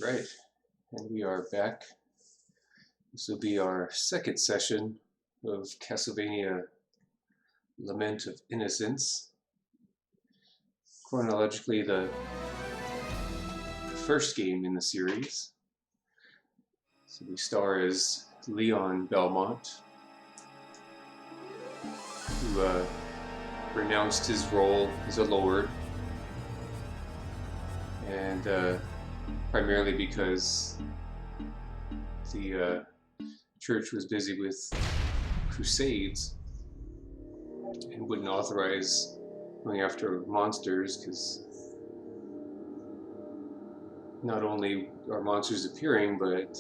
Right, and we are back. This will be our second session of Castlevania Lament of Innocence. Chronologically, the first game in the series. So we star as Leon Belmont, who renounced his role as a lord, and primarily because the church was busy with crusades and wouldn't authorize going after monsters, because not only are monsters appearing, but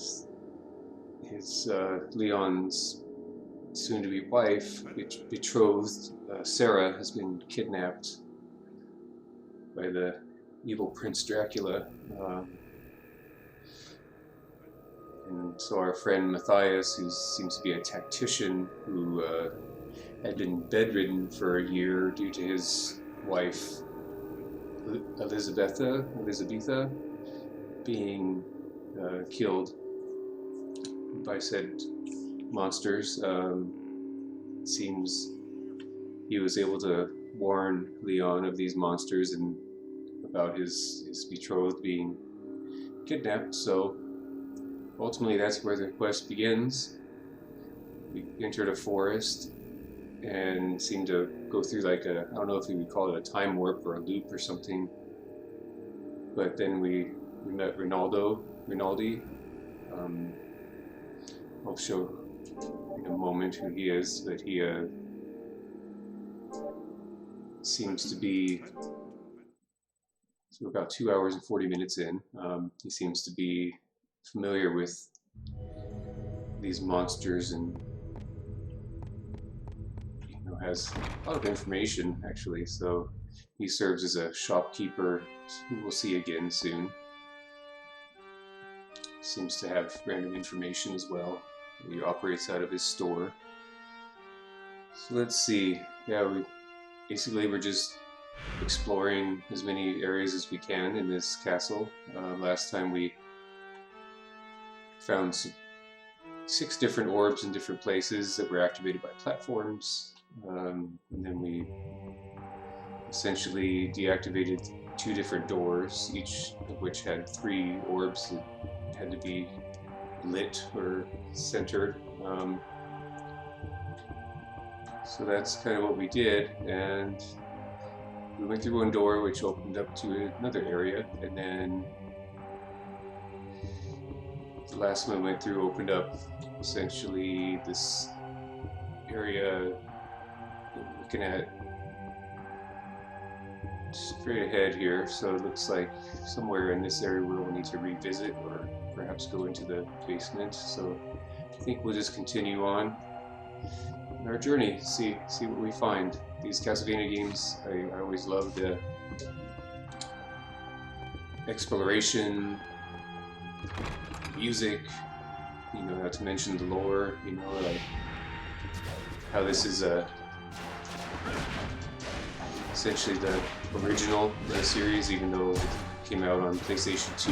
his Leon's soon-to-be wife, betrothed Sarah, has been kidnapped by the evil Prince Dracula. And so our friend Matthias, who seems to be a tactician who had been bedridden for a year due to his wife Elizabetha being killed by said monsters, seems he was able to warn Leon of these monsters and about his betrothed being kidnapped. So ultimately that's where the quest begins. We entered a forest and seemed to go through like I don't know if we would call it a time warp or a loop or something, but then we met Rinaldi. I'll show in a moment who he is, but he seems to be, so we're about 2 hours and 40 minutes in. He seems to be familiar with these monsters and has a lot of information actually, so he serves as a shopkeeper who we'll see again soon. Seems to have random information as well. He operates out of his store. So let's see. Yeah, we're just exploring as many areas as we can in this castle. Last time we found 6 different orbs in different places that were activated by platforms, and then we essentially deactivated 2 different doors, each of which had 3 orbs that had to be lit or centered. So that's kind of what we did, and we went through one door which opened up to another area, and then the last one we went through opened up essentially this area that we're looking at straight ahead here. So it looks like somewhere in this area we'll need to revisit or perhaps go into the basement. So I think we'll just continue on our journey, see what we find. These Castlevania games, I always love the exploration, music, not to mention the lore, like how this is essentially the original in the series, even though it came out on PlayStation 2.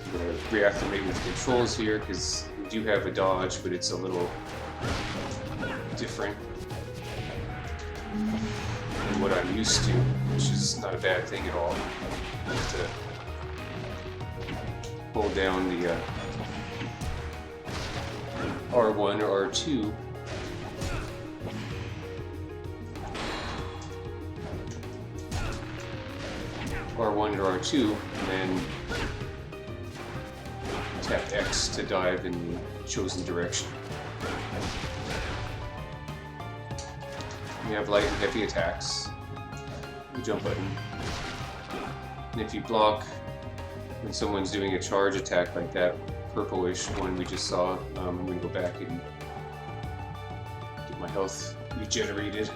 I'm going to reacclimate with the controls here because we do have a dodge, but it's a little different than what I'm used to, which is not a bad thing at all. I have to hold down the R1 or R2. R1 or R2, and then tap X to dive in the chosen direction. We have light and heavy attacks, the jump button, and if you block when someone's doing a charge attack like that purplish one we just saw, I'm going to go back and get my health regenerated.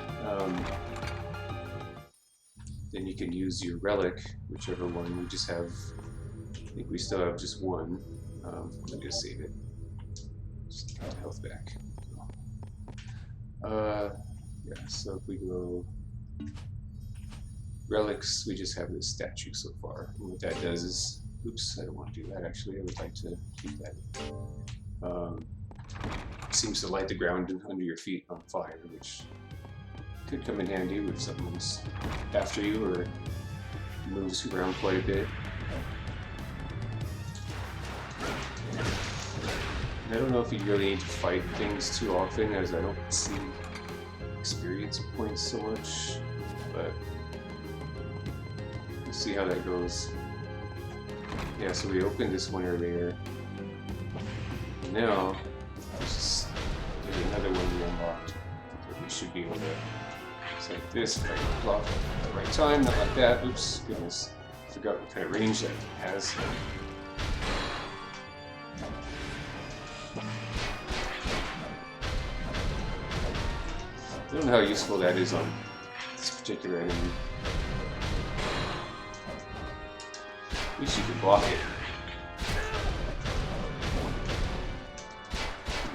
Then you can use your relic, whichever one. We just have, I think we still have just one. Let me just save it. Just get the health back. Yeah, so if we go relics, we just have this statue so far. And what that does is, oops, I don't want to do that actually, I would like to keep that. Seems to light the ground under your feet on fire, which could come in handy if someone's after you or moves around quite a bit. I don't know if you really need to fight things too often, as I don't see experience points so much, but we'll see how that goes. Yeah, so we opened this one earlier. And now, there's another one we unlocked that we should be able to. It's like this, if I can block at the right time, not like that. Oops, goodness, I forgot what kind of range that has. I don't know how useful that is on this particular enemy. At least you can block it.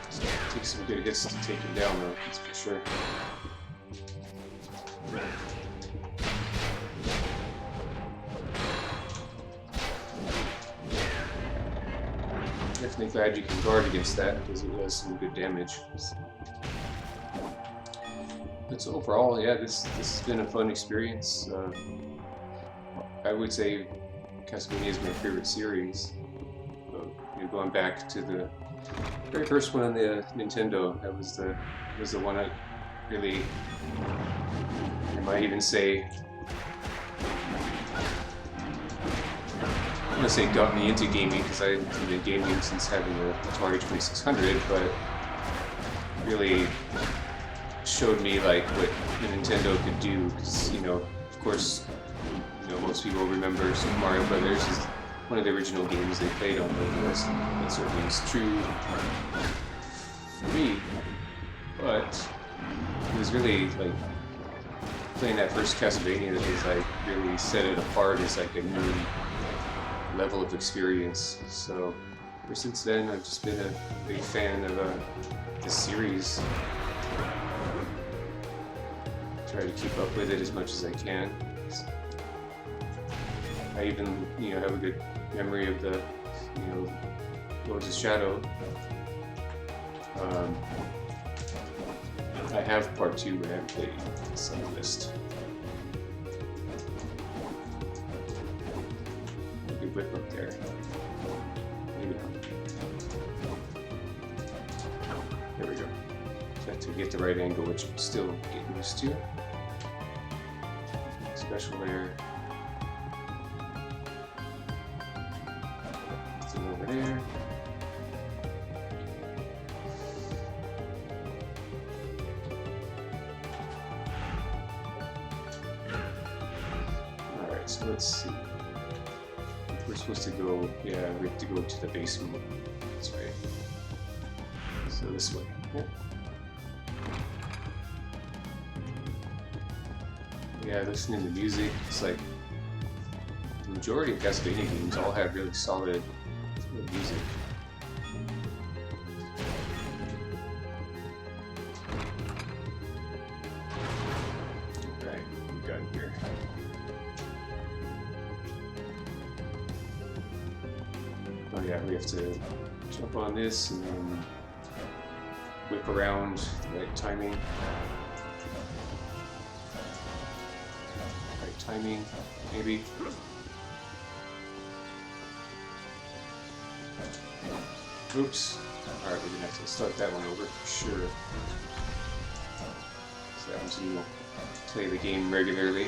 So it takes some good hits to take him down though, that's for sure. Definitely glad you can guard against that because it does some good damage. But so overall, yeah, this has been a fun experience. I would say Castlevania is my favorite series. Going back to the very first one on the Nintendo, that was the one that really, I might even say, I want to say got me into gaming because I haven't been gaming since having the Atari 2600, but really showed me like what the Nintendo could do. Because of course, most people remember Super Mario Brothers as one of the original games they played on the US. That certainly is true for me, but it was really like playing that first Castlevania that was like really set it apart as like a new level of experience. So ever since then, I've just been a big fan of this series. Try to keep up with it as much as I can. I even, have a good memory of the, Lords of Shadow. I have part 2, but I haven't played it. It's on the list. A good whip up there. Maybe not. There we go. Have to get the right angle, which I'm still getting used to. Special layer. Over there. Alright, so let's see. We're supposed to go, we have to go to the basement. That's right. So this way. Yep. Yeah, listening to music, it's like the majority of Castlevania games all have really solid music. Alright, we got here. Oh yeah, we have to jump on this and then whip around, right timing. Right timing, maybe. Oops. Alright, we're gonna have to start that one over for sure. So that happens when you play the game regularly.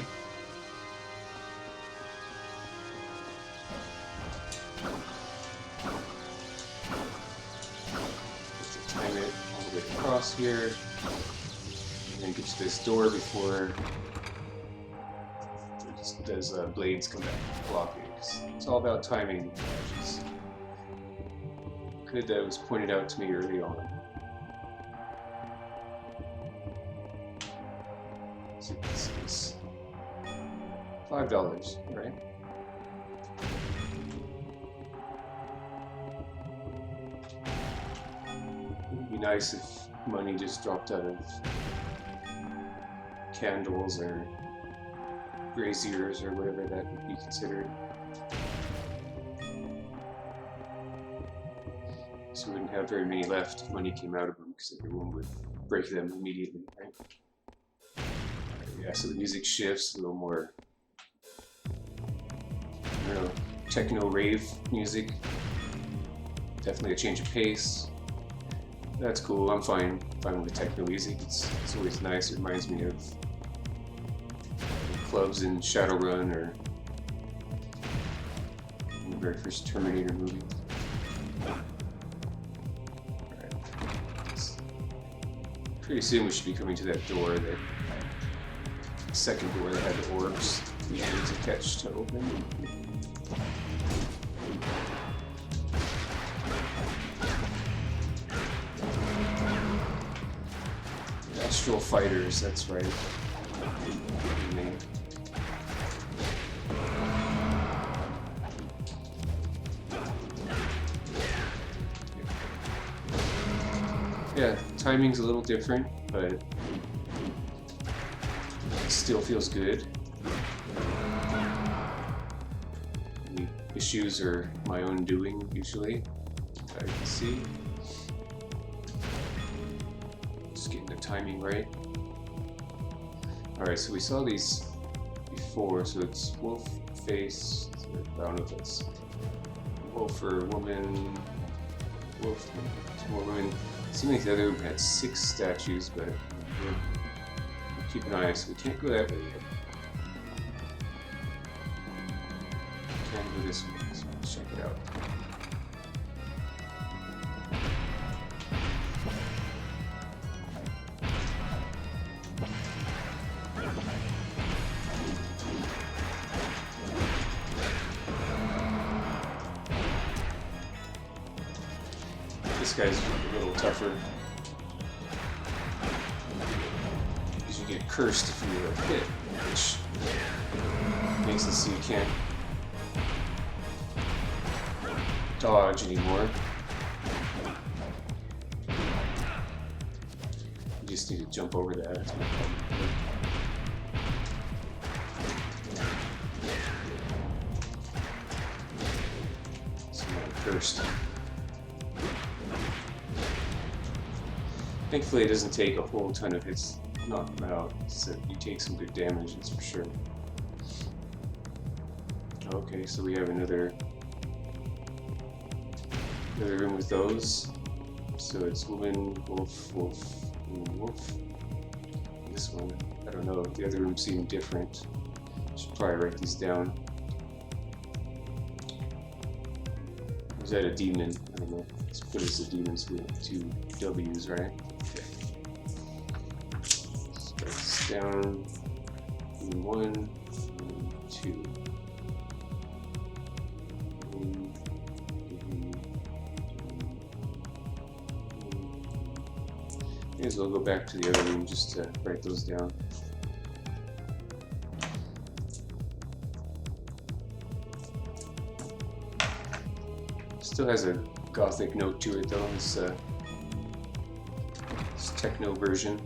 Have to time it all the way across here. And then get to this door before those blades come back blocking. It's all about timing. Good that was pointed out to me early on. So this is $5, right? It would be nice if money just dropped out of candles or braziers or whatever that would be considered. So we wouldn't have very many left when he came out of them because everyone would break them immediately, right? Yeah, so the music shifts a little more, I don't know, techno rave music. Definitely a change of pace. That's cool. I'm fine with the techno music. It's always nice. It reminds me of clubs in Shadowrun or in the very first Terminator movie. Alright. Pretty soon we should be coming to that door, that second door that had the orbs we needed to catch to open. Astral Fighters, that's right. Yeah, timing's a little different, but it still feels good. The issues are my own doing, usually, I can see. Just getting the timing right. Alright, so we saw these before, so it's wolf face, I don't know if it's wolf or woman, wolf, more women. It seemed like the other room had 6 statues, but we'll keep an eye, so we can't go that way yet. Can't go this way, so let's check it out. This guy's a little tougher because you get cursed if you are hit, which makes it so you can't dodge anymore. You just need to jump over that. That's my problem. So I'm cursed. Thankfully, it doesn't take a whole ton of hits to knock him out, so you take some good damage, that's for sure. Okay, so we have another room with those. So it's woman, wolf, wolf, and wolf. This one, I don't know, the other room seemed different. Should probably write these down. Was that a demon? I don't know. Let's put it as a demon, so we have 2 W's, right? Okay. Start this down. 1, and 2. May as well go back to the other room just to write those down. Still has a gothic note to it though, this techno version.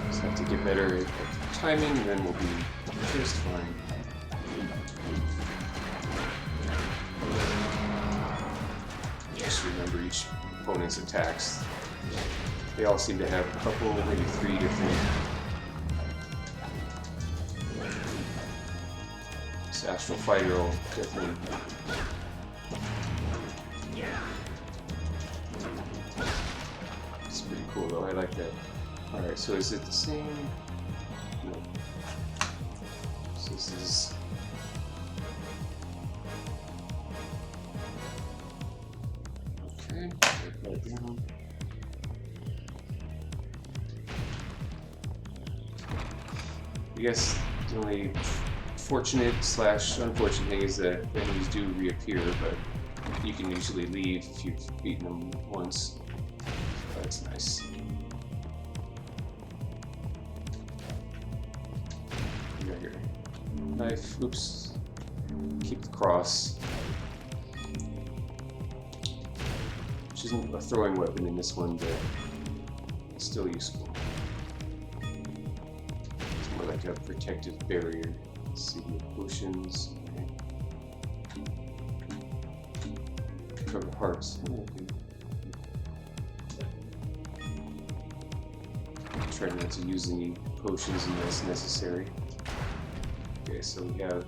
Just have to get better at timing and then we'll be just fine. Just remember each opponent's attacks. They all seem to have a couple, maybe 3 different. This Astral Fighter will definitely. It's pretty cool though, I like that. Alright, so is it the same? No. So this is. Okay, write that down. I guess the only fortunate / unfortunate thing is that enemies do reappear, but you can usually leave if you've beaten them once. That's nice. We got here. Knife, oops. Keep the cross. which isn't a throwing weapon in this one, but it's still useful. It's more like a protective barrier. Let's see, potions. Cover hearts. Okay. Try not to use any potions unless necessary. Okay, so we have.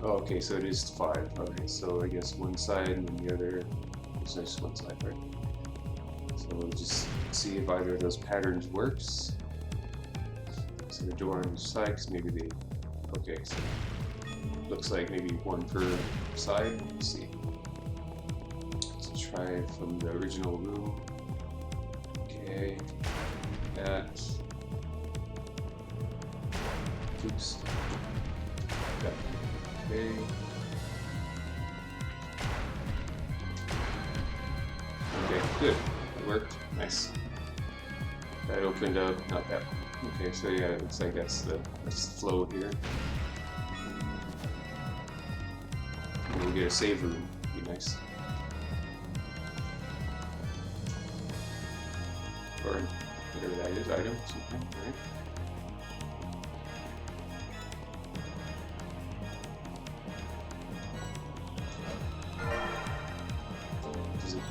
Oh, okay, so it is 5. Okay, so I guess one side and then the other. It's just one side, right? So we'll just see if either of those patterns works. So the door on each side, because maybe they. Okay, so looks like maybe one per side. Let's see. Let's try from the original room. Okay, that. Oops. That. Okay. Okay, good. It worked. Nice. That opened up. Not that one. Okay, so yeah, it looks like that's the flow here. And we'll get a save room. Be nice. Or whatever that is, item, something, right?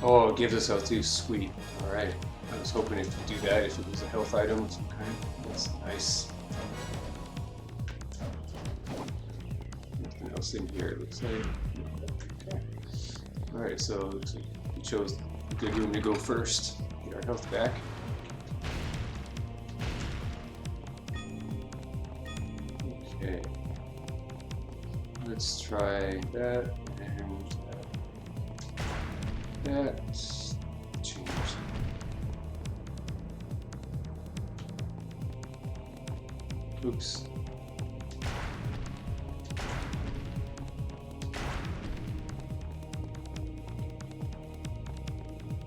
Oh, it gives us health too, sweet. Alright. I was hoping it could do that if it was a health item of some kind. That's nice. Nothing else in here, it looks like. Okay. Alright, so it looks like we chose a good room to go first. Get our health back. Okay. Let's try that and that. Change. Oops.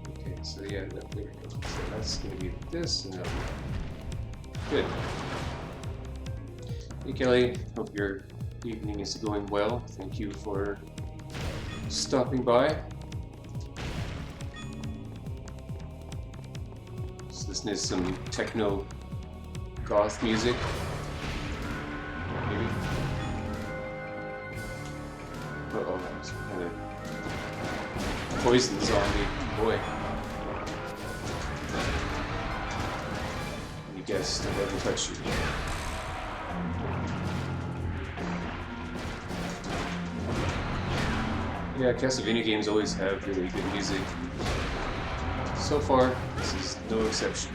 Okay, so yeah, there we go. So that's going to be this, and that'll be good. Hey Kelly, hope your evening is going well. Thank you for stopping by. So this is some techno goth music. Maybe. Uh-oh, that's kind of poison zombie. Boy. You guessed, it doesn't touch you. Yeah, Castlevania games always have really good music. So far, this is no exception.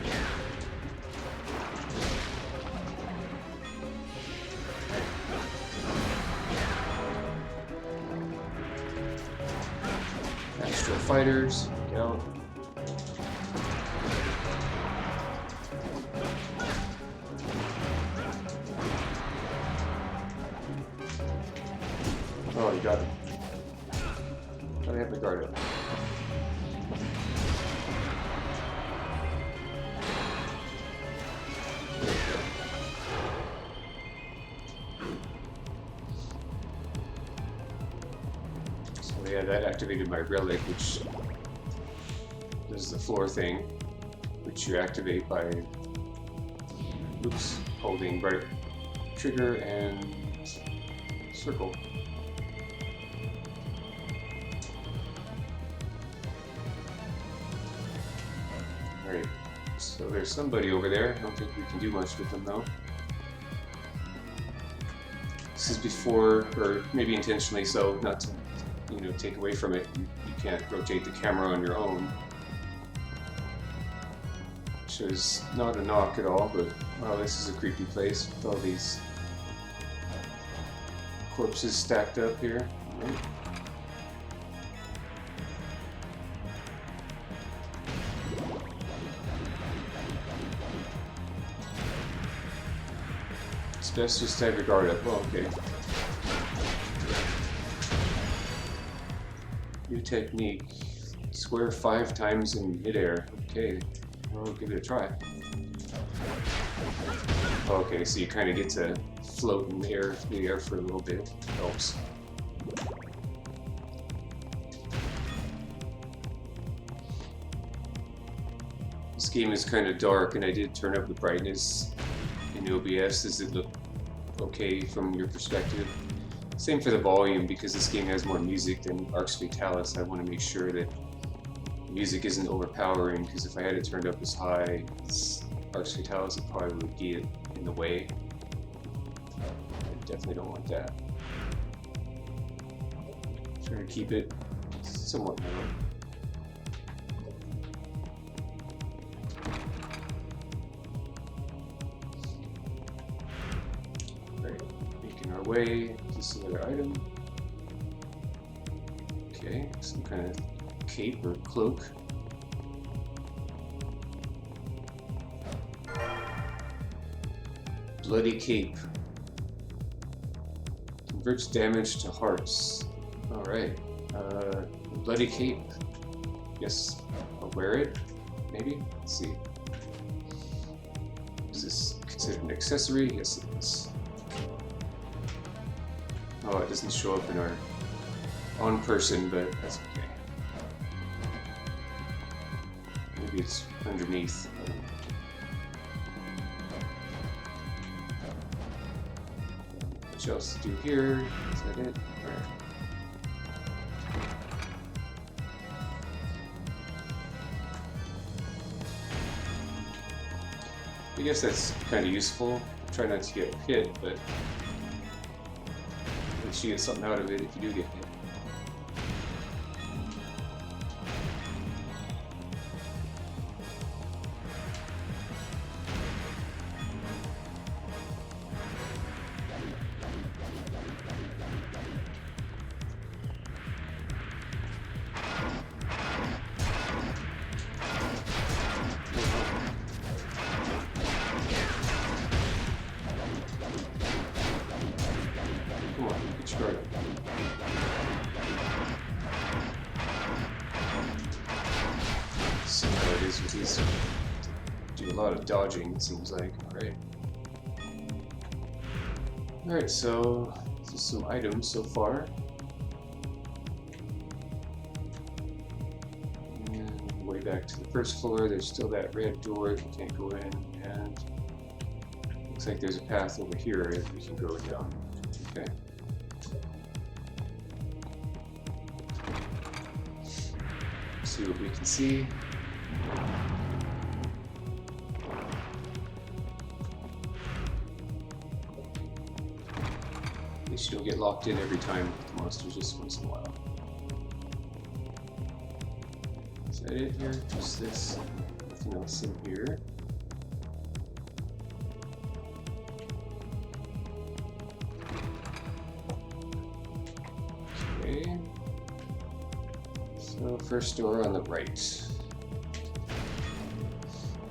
Astral Fighters, go. Oh, you got it. I have the guard up. There we go. So yeah, that activated my relic, which does the floor thing, which you activate by holding right trigger and circle. Alright, so there's somebody over there. I don't think we can do much with them though. This is before, or maybe intentionally so, not to, take away from it. You can't rotate the camera on your own. Which is not a knock at all, but wow, this is a creepy place with all these corpses stacked up here. Right. It's best just to have your guard up. Oh, okay. New technique. Square 5 times in midair. Okay, well, give it a try. Okay, so you kind of get to float in the air for a little bit. Helps. game is kind of dark, and I did turn up the brightness in OBS. Does it look okay from your perspective? Same for the volume, because this game has more music than Arx Fatalis. I want to make sure that the music isn't overpowering, because if I had it turned up as high as Arx Fatalis, it probably would get in the way. I definitely don't want that. Trying to keep it somewhat low. Our way to this other item. Okay, some kind of cape or cloak. Bloody cape. Converts damage to hearts. Alright. Bloody cape. Yes, I'll wear it. Maybe? Let's see. Is this considered an accessory? Yes, it is. Oh, it doesn't show up in our on person, but that's okay. Maybe it's underneath. What else to do here? Is that it? Alright. I guess that's kind of useful. Try not to get hit, but you get something out of it if you do get hit. See how it is with these. Do a lot of dodging, it seems like. Alright, so just some items so far. And way back to the first floor, there's still that red door that we can't go in, and looks like there's a path over here that we can go down. Okay. See what we can see. At least you don't get locked in every time with the monsters, just once in a while. Is that it here? Just this. Nothing else in here. Okay. So first door on the right.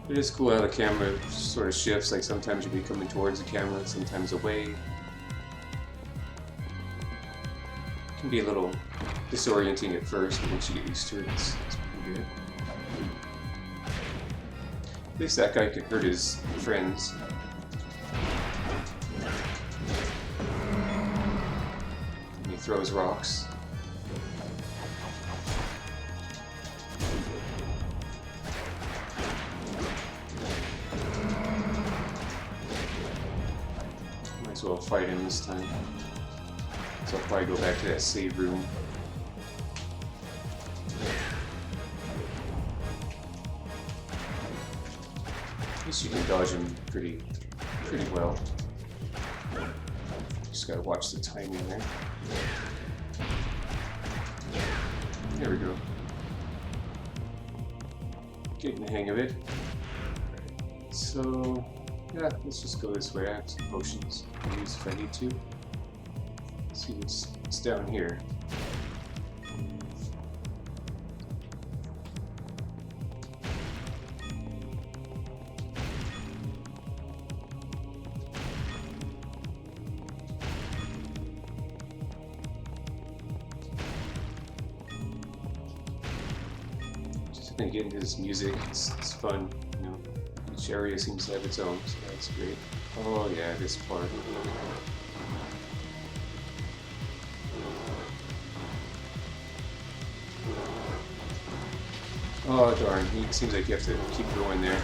It is cool how the camera sort of shifts, like sometimes you'll be coming towards the camera, sometimes away. It can be a little disorienting at first, but once you get used to it, it's pretty good. At least that guy could hurt his friends. And he throws rocks. Might as well fight him this time. So I'll probably go back to that save room. At least you can dodge him pretty well. Just gotta watch the timing there. There we go. Getting the hang of it. Right. So yeah, let's just go this way. I have some potions to use if I need to. Let's see what's down here. Just been getting his music. It's fun, you know. Each area seems to have its own, so that's great. Oh yeah, this part. Oh darn, it seems like you have to keep going there.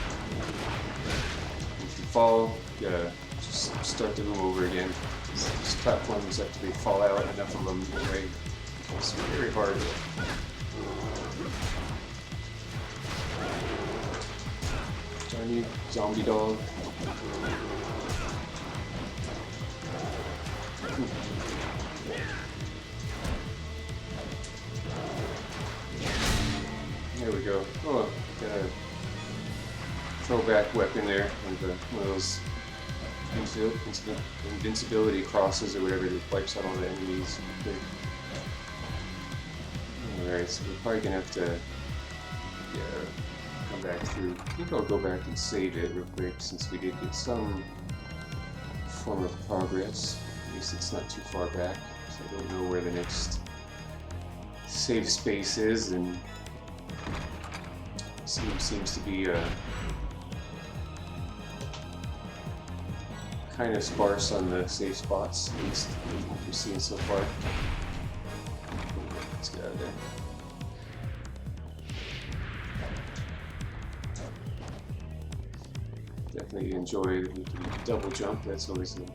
If you fall, you gotta just start the room over again. These platforms actually fall out, enough of them anyway. It's very hard. Darn you, zombie dog. There we go. Oh, got a throwback weapon there, and one of those invincibility crosses or whatever that wipes out all the enemies. Alright, so we're probably gonna have to come back through. I think I'll go back and save it real quick since we did get some form of progress. At least it's not too far back, so I don't know where the next save space is, and seems to be kind of sparse on the save spots, at least what we're seeing so far. Let's get out of there. Definitely enjoy that we can double jump, that's always a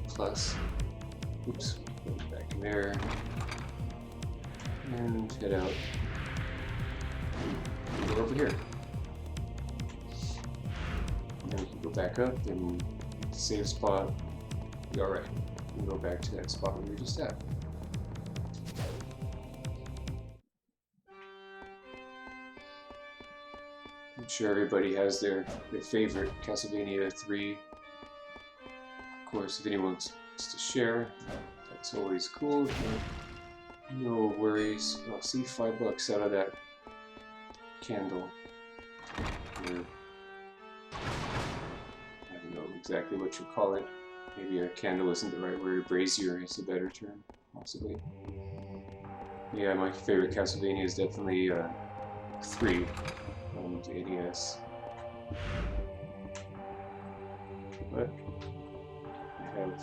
plus. Oops, go back in there. And head out. And go over here. And then we can go back up and save spot. Be alright. We can go back to that spot we were just at. I'm sure everybody has their favorite Castlevania 3. Of course, if anyone wants to share, that's always cool. No worries. I'll see $5 out of that candle. Or, I don't know exactly what you call it. Maybe a candle isn't the right word. Brazier is a better term, possibly. Yeah, my favorite Castlevania is definitely 3 on the NES. But I have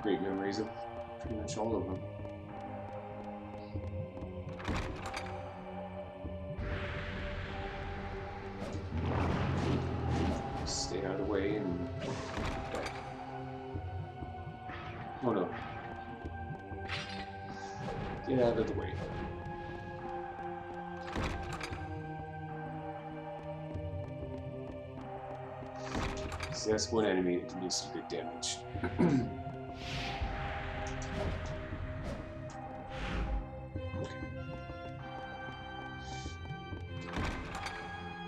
great memories of pretty much all of them. Stay out of the way and back. Oh no. Get out of the way. So that's one enemy that can do some good damage.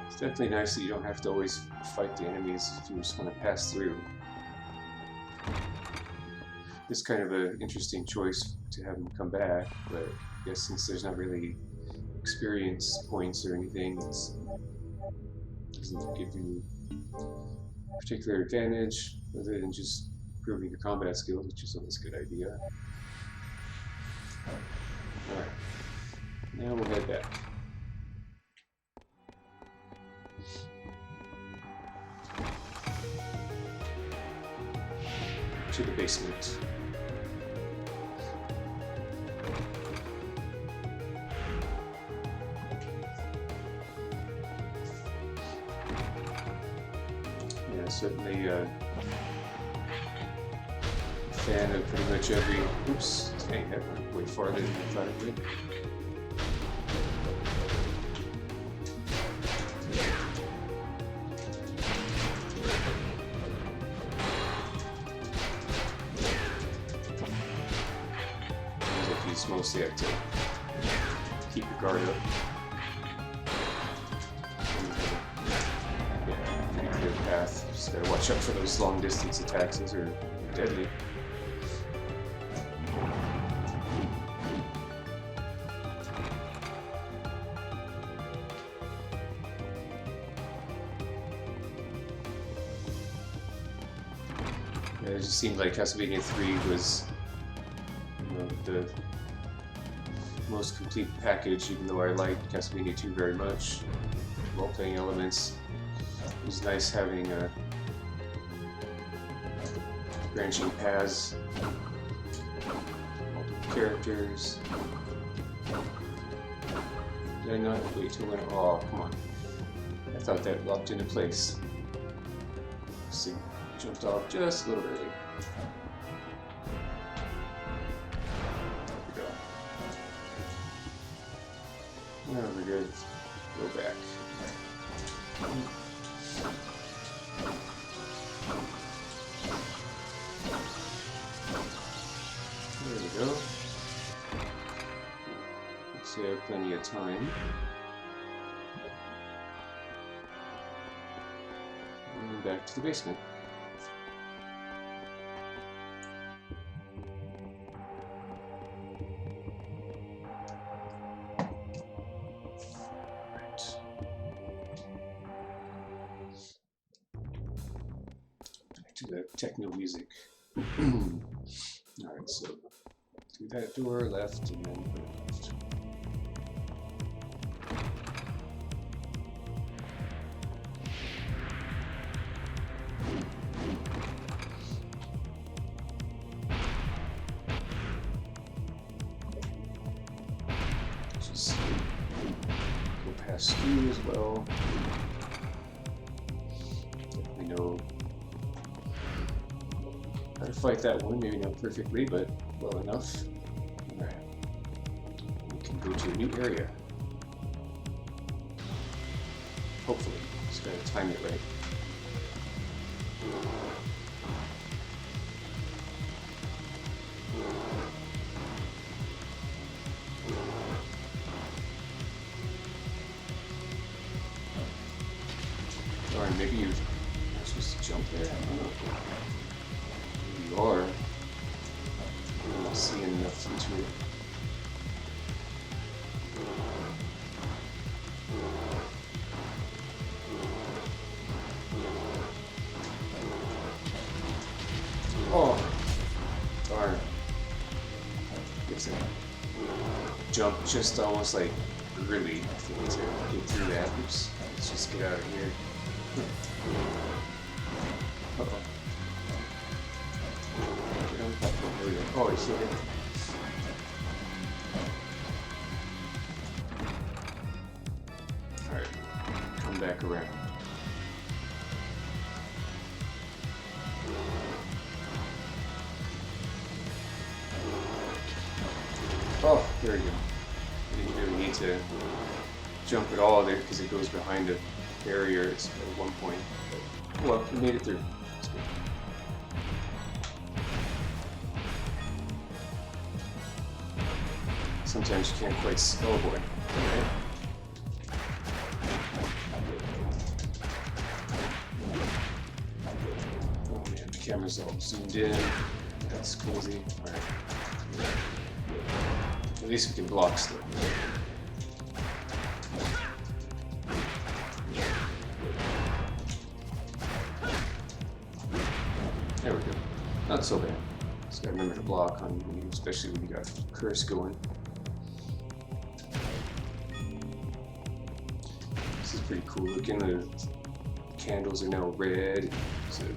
It's definitely nice that you don't have to always fight the enemies if you just want to pass through. It's kind of an interesting choice to have them come back, but I guess since there's not really experience points or anything, it doesn't give you a particular advantage other than just improving your combat skills, which is always a good idea. Alright, now we'll head back. To the basement. Yeah, certainly a fan of pretty much every. Oops, dang, that went way farther than I thought it would. Mostly have to keep your guard up. Yeah, pretty clear path. Just gotta watch out for those long distance attacks. Those are deadly. Yeah, it just seemed like Castlevania 3 was the most complete package, even though I liked Castlevania 2 very much. Role-playing elements. It was nice having branching paths, multiple characters. Did I not wait till when? Oh, come on. I thought that locked into place. See, jumped off just a little early. There we go. Now we're good. Go back. There we go. Looks like I have plenty of time. And back to the basement. To the techno music. Alright, so through that door, left, and then put it left. Just go past you as well. Definitely know how to fight that one, maybe not perfectly, but well enough. Alright. We can go to a new area. Hopefully. Just gotta time it right. Or maybe you're supposed to jump there? I don't know. You are. I'm not seeing enough into it. Oh, darn. It's a jump just almost like early, I think, to get through that. Oops. Let's just get out of here. Uh-oh. Oh, he's still hitting. Alright, come back around. Oh, there you go. You didn't really need to jump at all there because it goes behind a barrier at one point. But, well, we made it through. That's good. Sometimes you can't quite see. Oh boy. Alright. Oh man, the camera's all zoomed in. That's cozy. Alright. At least we can block still. There we go. Not so bad. Just gotta remember to block on you, especially when you got curse going. This is pretty cool looking. The candles are now red. There's a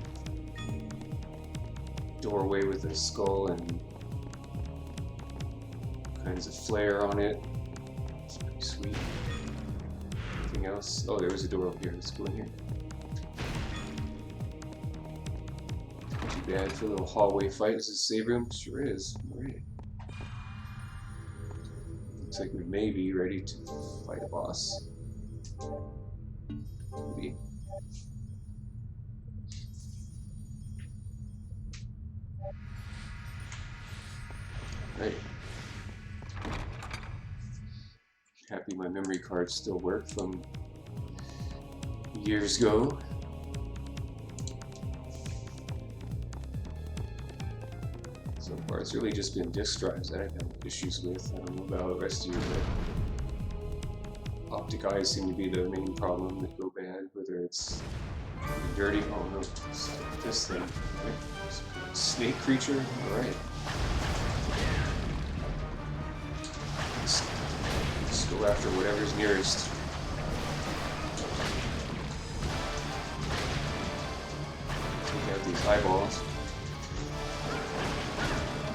doorway with a skull and kinds of flare on it. It's pretty sweet. Anything else? Oh, there was a door over here. Let's go in here. Too bad for a little hallway fight. Is this a save room? Sure is. Alright. Looks like we may be ready to fight a boss. Maybe. Right. Happy my memory cards still work from years ago. So far it's really just been disk drives that I've had issues with. I don't know about the rest of you, but optic eyes seem to be the main problem that go bad, whether it's dirty. Oh no, it's this thing. Right? Snake creature? Alright. Let's go after whatever's nearest. We have these eyeballs.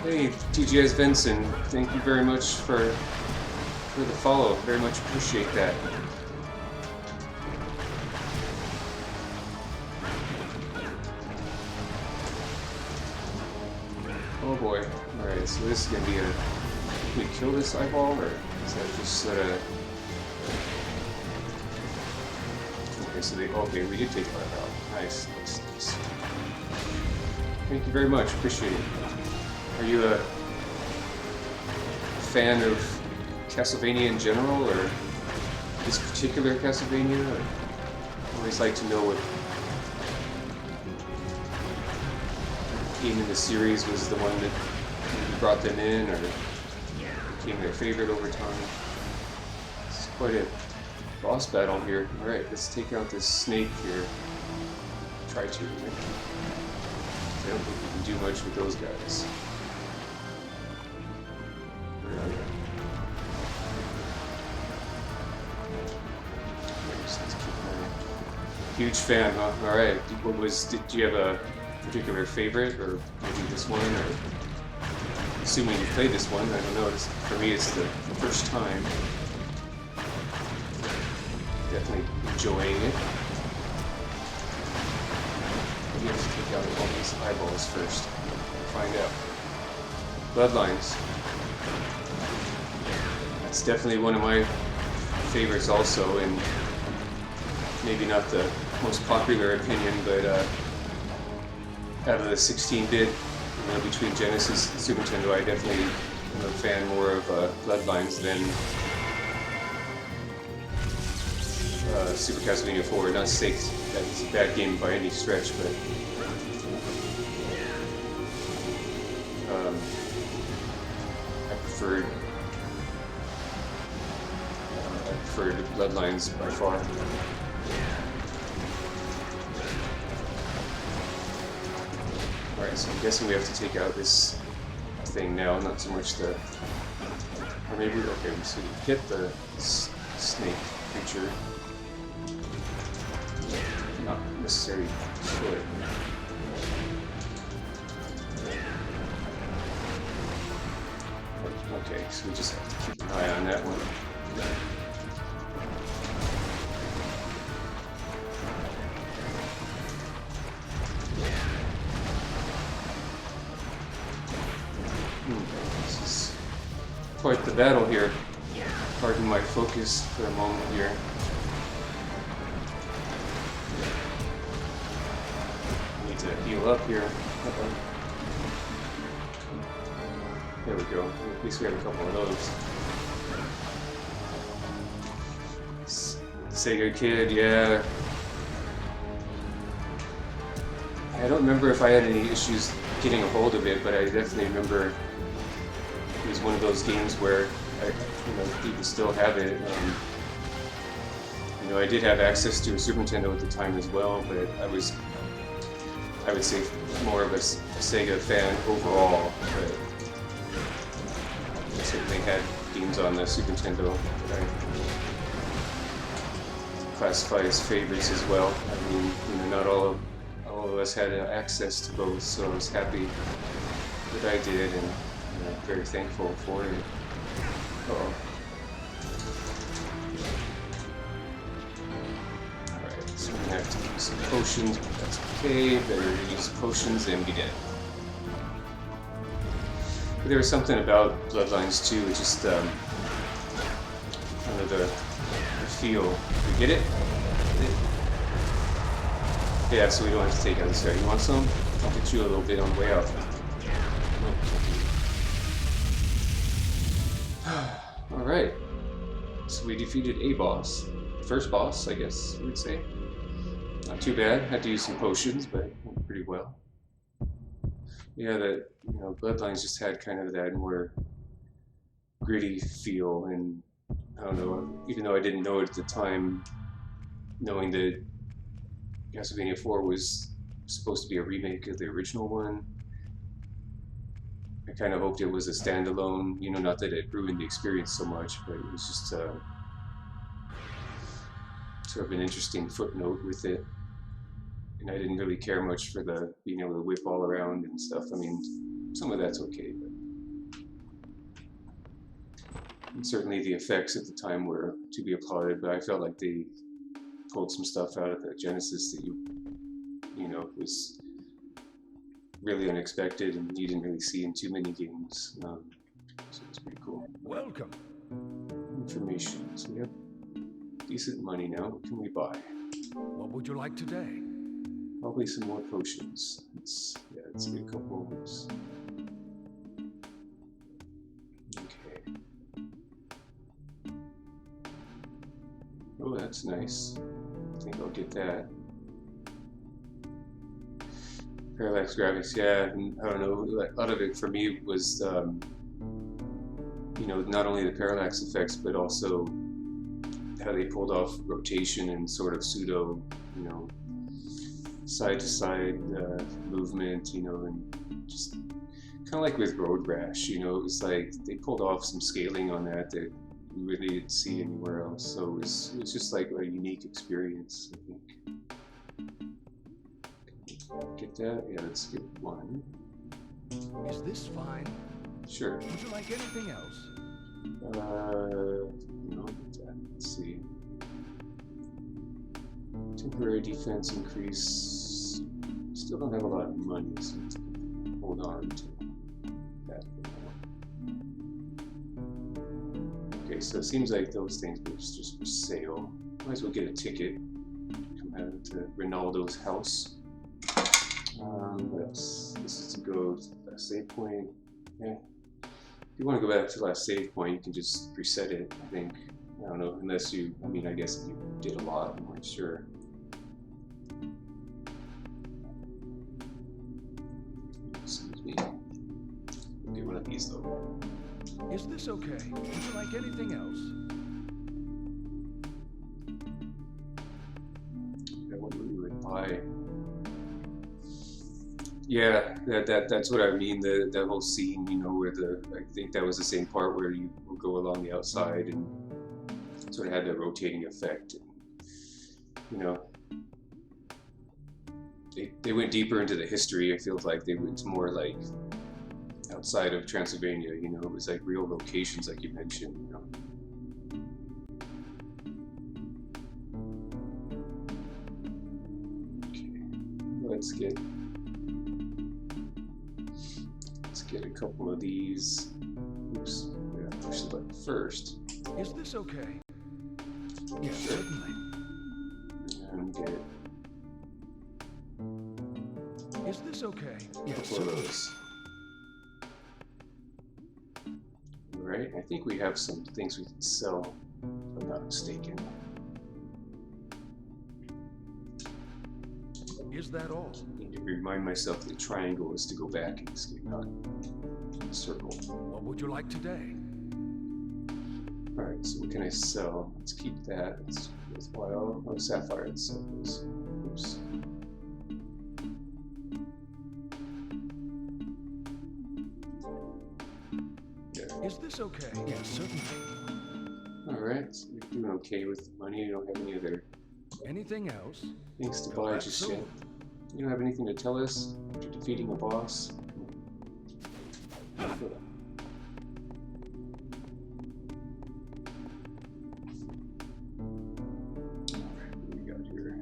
Hey, TGS Vincent, thank you very much for for the follow. Very much appreciate that. Oh boy. Alright, so this is gonna be a... Can we kill this eyeball, or is that just sort of... Okay, so they... Okay, we did take it out. Nice, nice, nice. Thank you very much, appreciate it. Are you a fan of Castlevania in general, or this particular Castlevania? Or I always like to know what game in the series was the one that maybe brought them in, or became their favorite over time. It's quite a boss battle here. Alright, let's take out this snake here. Try to. I don't think we can do much with those guys. Where are they? Huge fan, huh? Alright. What was? Do you have a particular favorite, or maybe this one, or assuming you played this one? I don't know. For me, it's the first time. Definitely enjoying it. You have to take out all these eyeballs first. Find out. Bloodlines. That's definitely one of my favorites also, and maybe not the most popular opinion, but out of the 16-bit, between Genesis and Super Nintendo, I definitely am a fan more of Bloodlines than Super Castlevania 4. Not to say that it's a bad game by any stretch, but I preferred Bloodlines by far. Alright, so I'm guessing we have to take out this thing now, not so much the... Or maybe, okay, so we hit the snake creature. Not necessarily kill it. Okay, so we just have to keep an eye on that one. This is quite the battle here. Pardon my focus for a moment here. Need to heal up here. There we go. At least we have a couple of those. Sega Kid, yeah. I don't remember if I had any issues getting a hold of it, but I definitely remember it was one of those games where people still have it. I did have access to a Super Nintendo at the time as well, but I would say more of a Sega fan overall. But I certainly had games on the Super Nintendo that I classify as favorites as well. I mean, not all of us had access to both, so I was happy that I did, and very thankful for it. Uh-oh. Alright, so we're gonna have to use some potions, but that's okay. Better use potions than be dead. But there was something about Bloodlines too, just kind of the feel. You get it? Yeah, so we don't have to take out this guy. You want some? I'll get you a little bit on the way out. Alright. So we defeated a boss. First boss, I guess we would say. Not too bad. Had to use some potions, but went pretty well. Yeah, Bloodlines just had kind of that more gritty feel, and I don't know, even though I didn't know it at the time, knowing that Castlevania 4 was supposed to be a remake of the original one, I kind of hoped it was a standalone, not that it ruined the experience so much, but it was just sort of an interesting footnote with it. And I didn't really care much for the being able to whip all around and stuff. I mean, some of that's okay, but And certainly the effects at the time were to be applauded, but I felt like they pulled some stuff out of the Genesis that you know, was really unexpected and you didn't really see in too many games. So it's pretty cool. Welcome. Information. So we have decent money now. What can we buy? What would you like today? Probably some more potions. Let's get a couple of those. Okay. Oh, that's nice. I think I'll get that. Parallax graphics, yeah. And I don't know. A lot of it for me was, you know, not only the parallax effects, but also how they pulled off rotation and sort of pseudo, you know, side-to-side movement, you know, and just kind of like with Road Rash, you know, it was like they pulled off some scaling on that that you really didn't see anywhere else. So it was just like a unique experience, I think. Get that? Yeah, let's get one. Is this fine? Sure. Would you like anything else? No, let's see. Temporary defense increase. Still don't have a lot of money, so let's hold on to that for now. Okay, so it seems like those things were just for sale. Might as well get a ticket. Come out to Ronaldo's house. What else? This is to go to the last save point. Yeah. If you want to go back to the last save point, you can just reset it, I think. I don't know, unless you, I mean, I guess if you did a lot, I'm not sure. Excuse me. I'll get one of these though. Is this okay? Would you like anything else? I wonder what you would buy. Yeah, that's what I mean. That whole scene, you know, where I think that was the same part where you would go along the outside and sort of had the rotating effect. And, you know, they went deeper into the history. I feel like they went more like outside of Transylvania. You know, it was like real locations, like you mentioned. You know. Okay, let's get a couple of these. Oops, we gotta push the button first. Is this okay? Yes, Sure. certainly. And get Is this okay? a Yes, couple of certainly. those. Alright, I think we have some things we can sell, if I'm not mistaken. Is that all? I need to remind myself that triangle is to go back in this game, not circle. What would you like today? Alright, so what can I sell? Let's keep that. It's worthwhile. Oh, sapphire, let's sell those. Oops. Yeah. Is this okay? Yes, certainly. Alright, so you're doing okay with the money. You don't have any other Anything else? things to Well, buy that's just so. yet. You don't have anything to tell us after defeating a boss? Alright, what do we got here?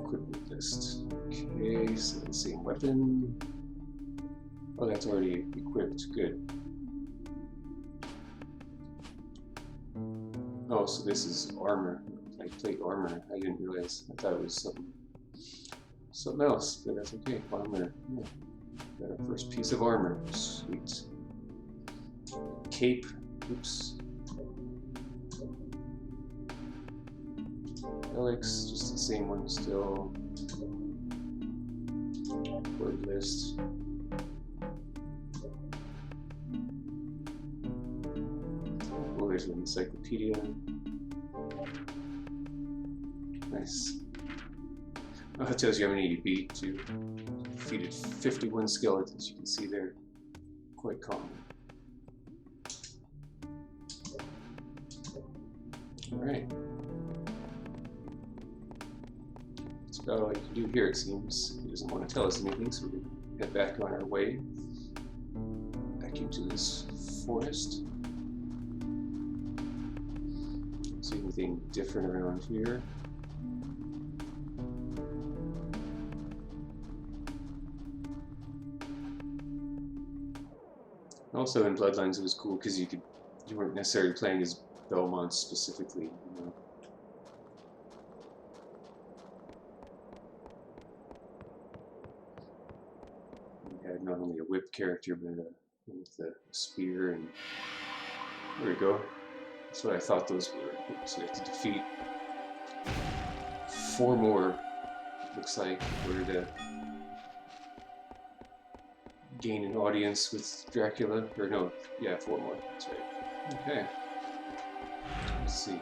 Equipment list. Okay, so the same weapon. Oh, that's already equipped. Good. Oh, so this is armor, like plate armor. I didn't realize. I thought it was something else, but that's okay. Armor. Yeah. Got our first piece of armor. Sweet. Cape. Oops. Alex, just the same one still. Word list. Oh, there's an encyclopedia. Nice. Oh, that tells you how many you beat too. Defeated 51 skeletons. You can see they're quite common. Alright. That's about all you can do here, it seems. He doesn't want to tell us anything, so we're going to head back on our way back into this forest. Don't see anything different around here. Also in Bloodlines it was cool because you weren't necessarily playing as Belmont specifically, you know. You had not only a whip character but with a spear, and there we go. That's what I thought those were. So we have to defeat 4 more, looks like, in order to gain an audience with Dracula. Or no, yeah, 4 more, that's right. Okay. Let's see.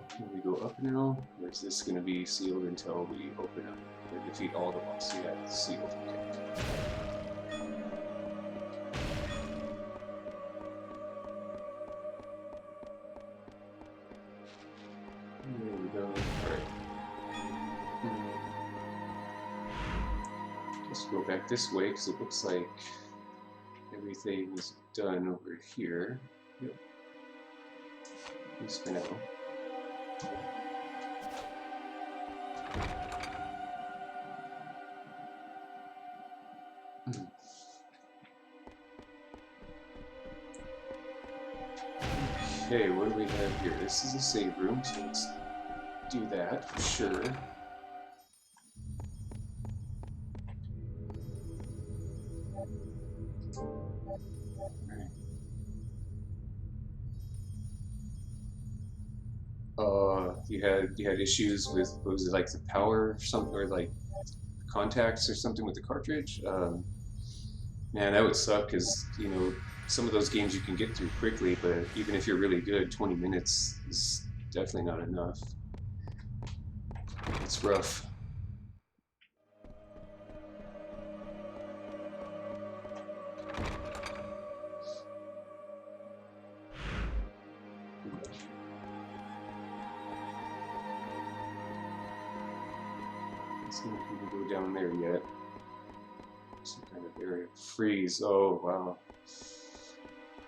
Can we go up now? Or is this going to be sealed until we open up? Or defeat all the bosses? Yeah, it's sealed. Okay. There we go. Alright. Let's go back this way because it looks like everything is done over here. Yep. At least for now. Okay, what do we have here? This is a save room, so let's do that for sure. You had issues with, what was it, like the power or something, or like contacts or something with the cartridge? Man, that would suck because, you know, some of those games you can get through quickly, but even if you're really good, 20 minutes is definitely not enough. It's rough. Let's see if we can go down there yet. Some kind of area. Freeze. Oh, wow.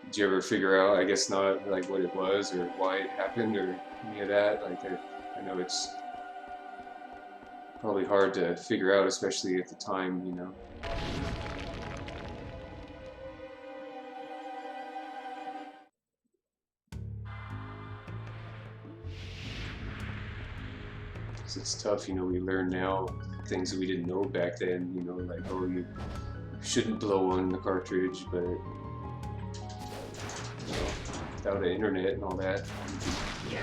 Did you ever figure out, I guess not, like what it was or why it happened or any of that? Like, I know it's probably hard to figure out, especially at the time, you know. It's tough, you know, we learn now things that we didn't know back then, you know, like, oh, you shouldn't blow on the cartridge, but, you know, without the internet and all that. Yeah,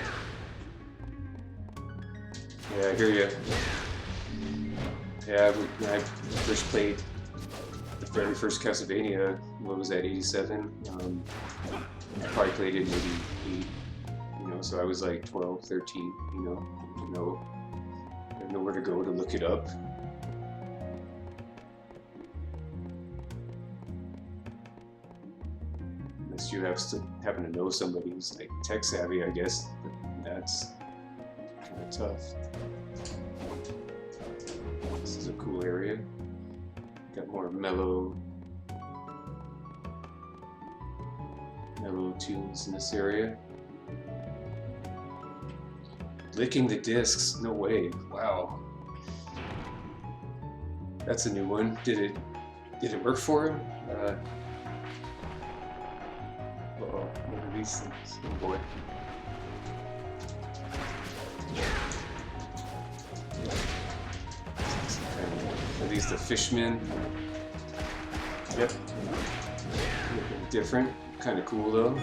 I hear you. Yeah, when I first played the very first Castlevania, what was that, 87? I probably played it in 88, you know, so I was like 12, 13, you know, I didn't know where to go to look it up. Unless you happen to know somebody who's like tech savvy, I guess, but that's kind of tough. This is a cool area. Got more mellow tunes in this area. Licking the discs, no way, wow. That's a new one. Did it work for him? Uh-oh, what are these things? Oh boy. Are these the fishmen? Yep. Different, kind of cool though.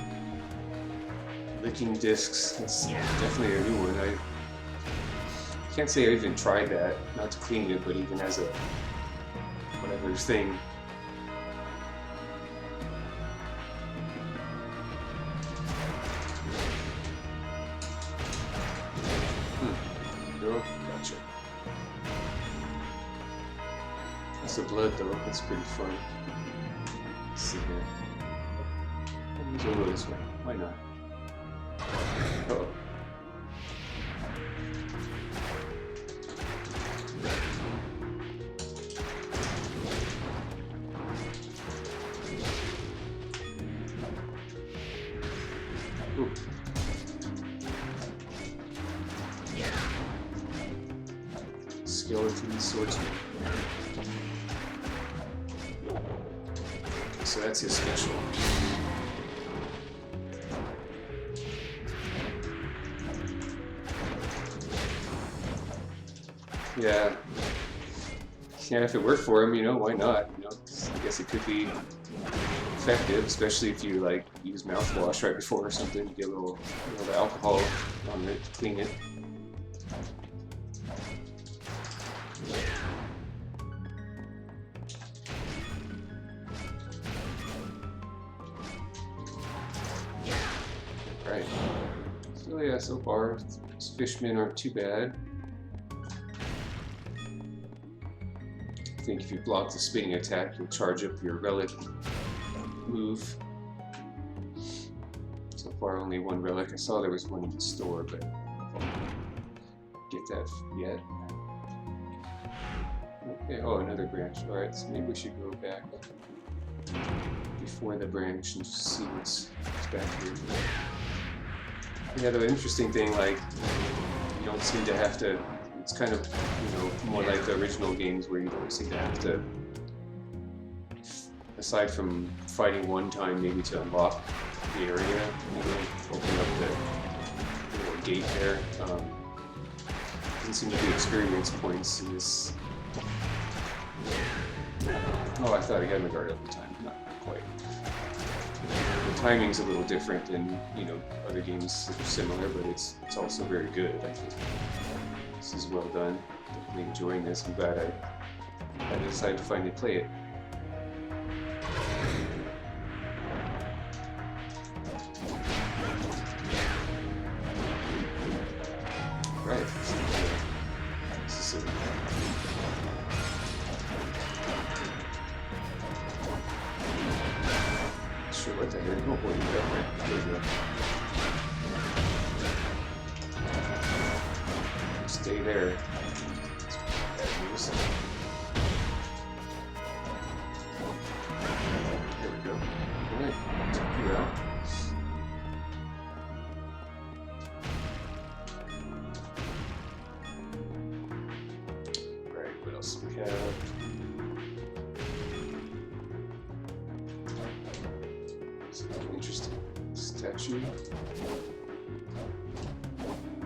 Licking discs, that's definitely a new one. I can't say I even tried that, not to clean it, but even as a whatever thing. Oh, gotcha. That's the blood though, that's pretty fun. Let's see here. We'll go this way, why not? Uh-oh. skeleton swordsman. So that's his special. Yeah. Yeah, if it worked for him, you know, why not? You know, I guess it could be effective, especially if you like use mouthwash right before or something. You get a little alcohol on it to clean it. Right. So yeah, so far these fishmen aren't too bad. I think if you block the spinning attack, you'll charge up your relic move. So far, only one relic. I saw there was one in the store, but I don't get that yet. Okay, oh, another branch. Alright, so maybe we should go back before the branch and see what's back here. Yeah, the interesting thing, like, you don't seem to have to. It's kind of, you know, more like the original games where you don't seem to have to, aside from fighting one time maybe to unlock the area, you know, open up the gate there. Doesn't seem to be experience points in this. Oh, I thought I had my guard up the time. Not quite. The timing's a little different than, you know, other games that are similar, but it's also very good, I think. This is well done. Definitely enjoying this. I'm glad I decided to finally play it. Right. This is sure what the heck? Oh boy, you got right. There you go. Stay there. Bad news. There we go. Alright, check you out. Right, what else do we have? Something interesting. Statue.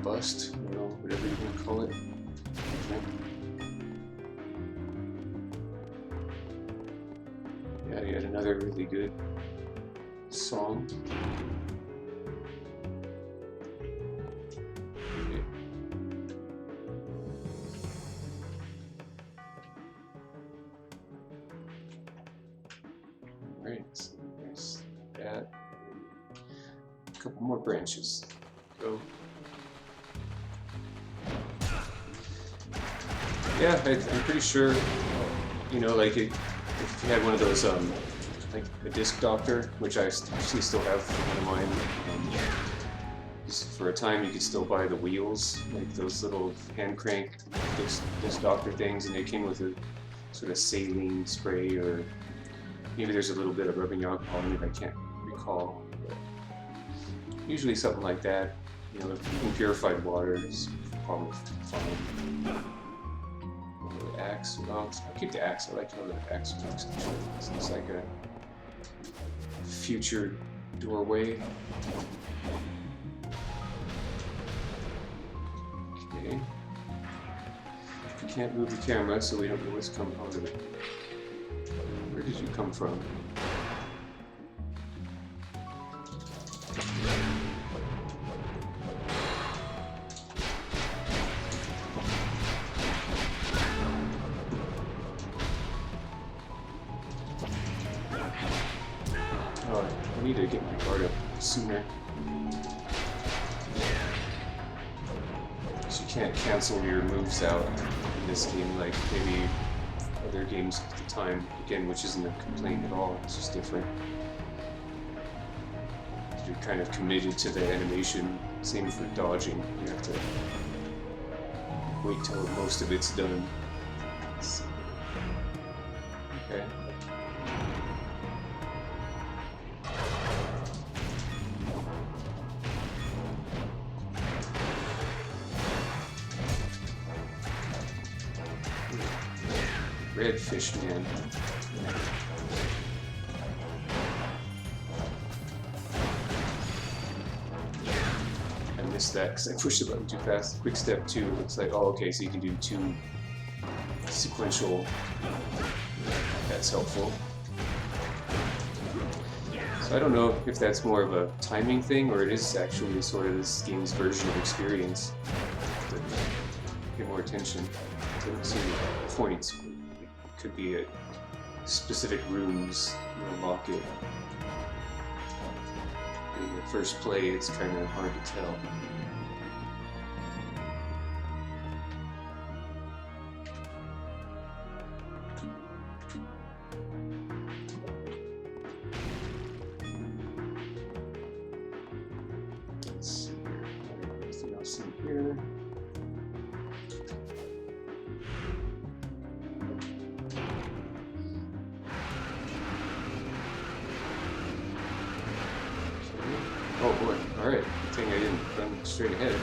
Bust, you know, whatever you want to call it. Yeah, yet another really good song. Okay. Alright, so there's that. A couple more branches. Go. Yeah, I'm pretty sure, you know, like if you had one of those, like a disc doctor, which I actually still have one of mine. Just for a time, you could still buy the wheels, like those little hand crank disc doctor things, and they came with a sort of saline spray, or maybe there's a little bit of rubbing alcohol in it. I can't recall. But usually something like that. You know, in purified water is probably fine. Axe. Well, I'll keep the axe. I like how the axe looks. It's like a future doorway. Okay. You can't move the camera, so we don't know what's coming out of it. Where did you come from? I need to get my guard up sooner. So you can't cancel your moves out in this game like maybe other games at the time, again, which isn't a complaint at all, it's just different. You're kind of committed to the animation, same for dodging, you have to wait till most of it's done. Okay. Redfish man. I missed that because I pushed the button too fast. Quick step 2 looks like, oh, okay, so you can do 2 sequential. That's helpful. So I don't know if that's more of a timing thing or it is actually sort of this game's version of experience. To pay more attention to certain points. It could be at specific rooms you unlock it. In the first play, it's kind of hard to tell. Let's see here. Anything else in here? Oh boy, alright. Good thing I didn't run straight ahead.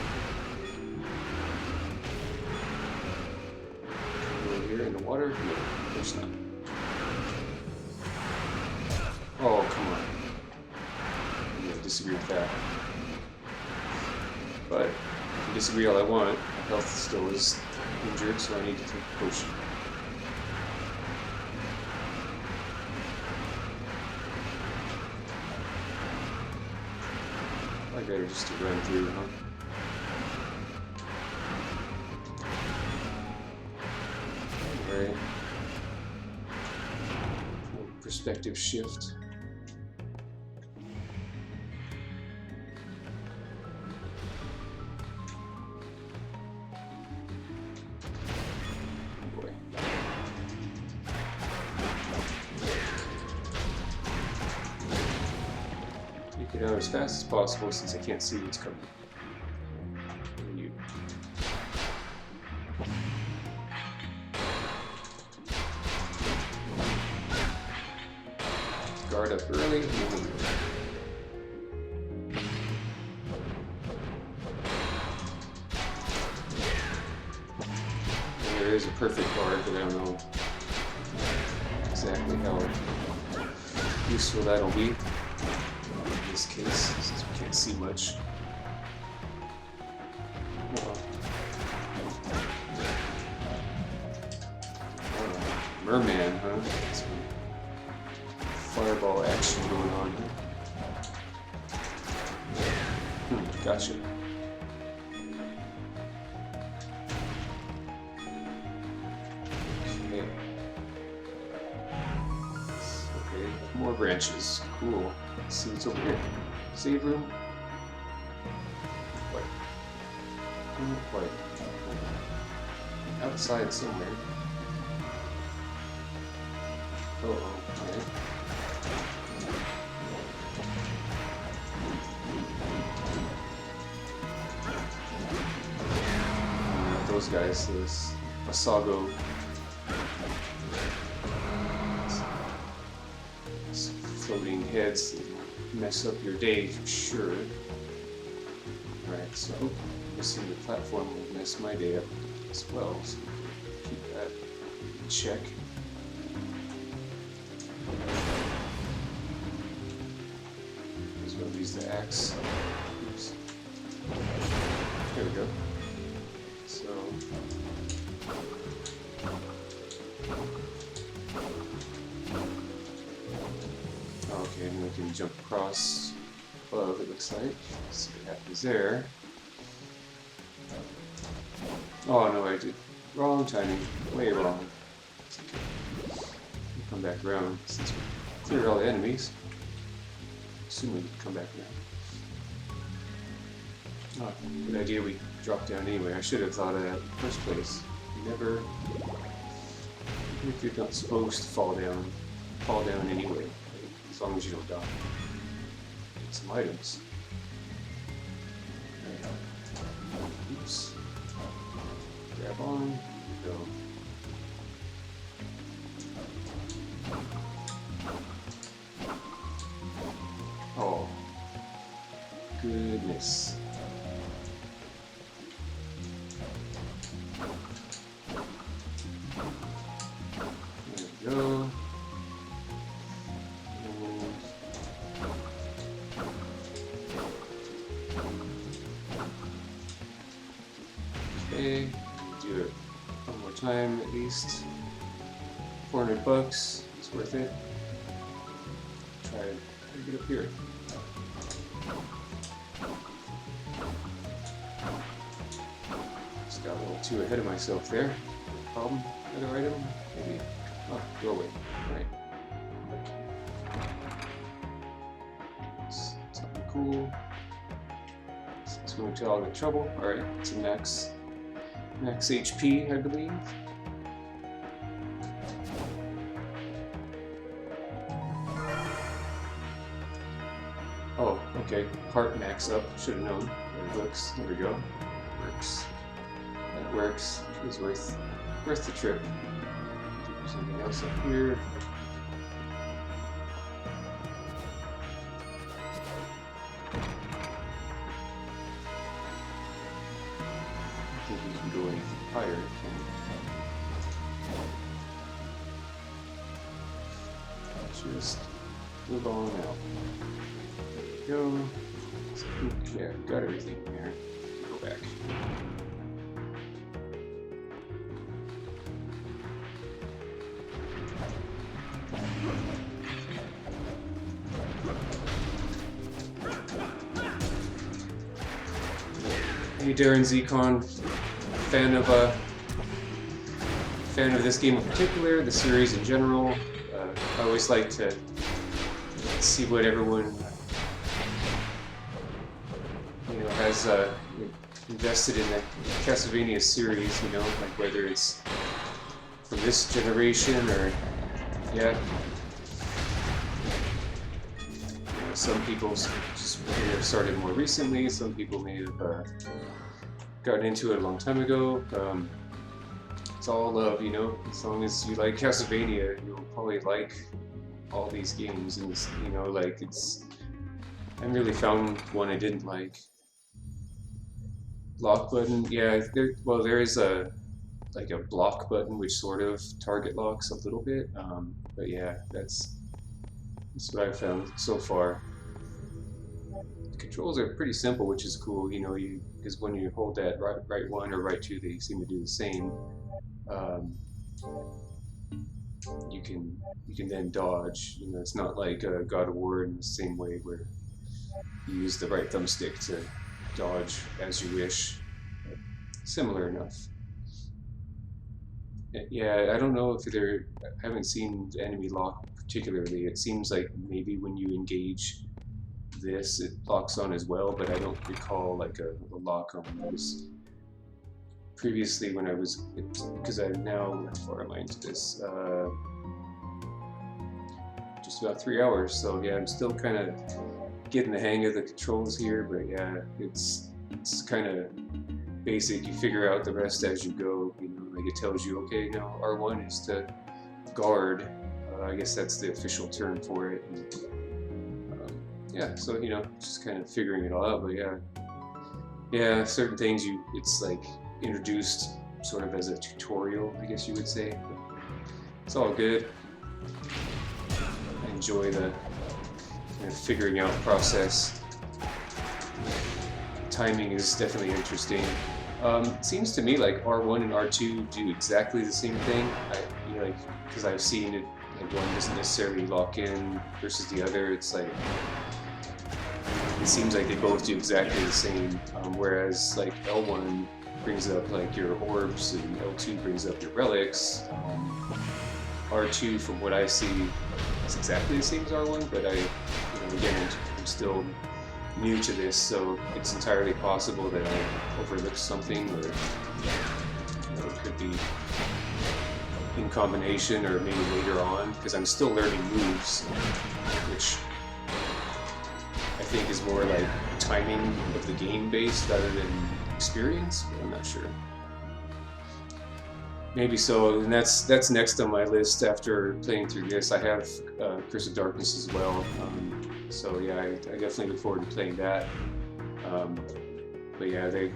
Over here in the water? No, of course not. Oh, come on. I'm gonna disagree with that. But I can disagree all I want. My health still is injured, so I need to take a potion. Probably better just to run through, huh? Alright. Perspective shift. Boy. Take it out as fast as possible since I can't see what's coming. You. Guard up early. And there is a perfect guard, but I don't know exactly how useful that'll be. In this case, since we can't see much. Merman, huh? That's some fireball action going on here. Gotcha. Okay. Okay, more branches. Cool. Let's see what's over here. Save room? What? Not quite. Outside somewhere. Uh-oh. Okay. Those guys, those Masago. Floating heads that mess up your day for sure. Alright, so missing the platform will mess my day up as well, so keep that in check. As well use the axe. Oops. There we go. So okay, and we can jump across above, it looks like. Let's see what happens there. Oh no, I did wrong timing. Way wrong. It's okay. We'll come back around since we cleared all the enemies. Assume we can come back around. Oh, good idea we dropped down anyway. I should have thought of that in the first place. Never, even if you're not supposed to fall down anyway. As long as you don't die. Get some items. Oops. Grab on. Go. Oh. Goodness. time at least. $400, it's worth it. Try to get up here. Just got a little too ahead of myself there. Problem? Other item? Maybe. Oh, doorway. Alright. Something cool. It's going to all the trouble. Alright, it's a max HP, I believe. Oh, okay. Heart max up. Should have known. There it looks. There we go. Works. That works. It was worth the trip. Something else up here. I think we can go any higher. Just move on out. There we go. Yeah, got everything here. Go back. Hey Darren Zcon, fan of this game in particular, the series in general. I always like to see what everyone has invested in the Castlevania series. You know, like whether it's from this generation or some people just started more recently. Some people may have gotten into it a long time ago. It's all love, you know. As long as you like Castlevania, you'll probably like all these games. And you know, like I haven't really found one I didn't like. Lock button, yeah. There is a block button which sort of target locks a little bit. But yeah, that's what I've found so far. The controls are pretty simple, which is cool. You know, because when you hold that right one or right two, they seem to do the same. You can then dodge. You know, it's not like God of War in the same way where you use the right thumbstick to dodge as you wish. Similar enough. Yeah, I don't know if I haven't seen the enemy lock particularly. It seems like maybe when you engage this, it locks on as well, but I don't recall like a lock on those. Previously, when I was, because I'm now, how far am I into this? Just about 3 hours, so yeah, I'm still kind of getting the hang of the controls here, but yeah, it's kind of basic. You figure out the rest as you go. You know, like it tells you, okay, now R1 is to guard. I guess that's the official term for it. And, yeah, so you know, just kind of figuring it all out. But yeah, certain things it's like introduced sort of as a tutorial, I guess you would say. But it's all good. I enjoy the kind of figuring out process. Timing is definitely interesting. Seems to me like R1 and R2 do exactly the same thing. Because I've seen it, like one doesn't necessarily lock in versus the other. It's like it seems like they both do exactly the same. Whereas like L1 brings up like your orbs and L2 brings up your relics. R2, from what I see, is exactly the same as R1, but again, I'm still new to this, so it's entirely possible that I overlooked something, or it could be in combination, or maybe later on, because I'm still learning moves, which I think is more like timing of the game based rather than experience, but I'm not sure. Maybe so, and that's next on my list after playing through this. I have Curse of Darkness as well, so yeah, I definitely look forward to playing that. But yeah, a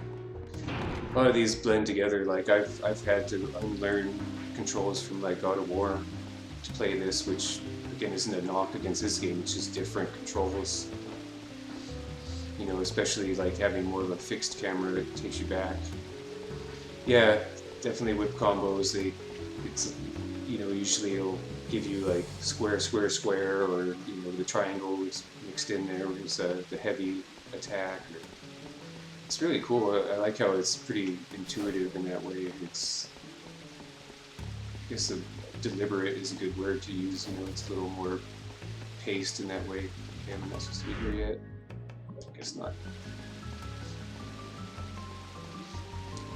lot of these blend together. Like I've had to unlearn controls from like God of War to play this, which again isn't a knock against this game. It's just different controls. You know, especially like having more of a fixed camera that takes you back. Yeah, definitely with combos, it's usually it'll give you like square, square, square, or the triangle is mixed in there with the heavy attack. It's really cool. I like how it's pretty intuitive in that way. It's, I guess, deliberate is a good word to use. It's a little more paced in that way. Okay, I'm not supposed to be here yet. I guess not.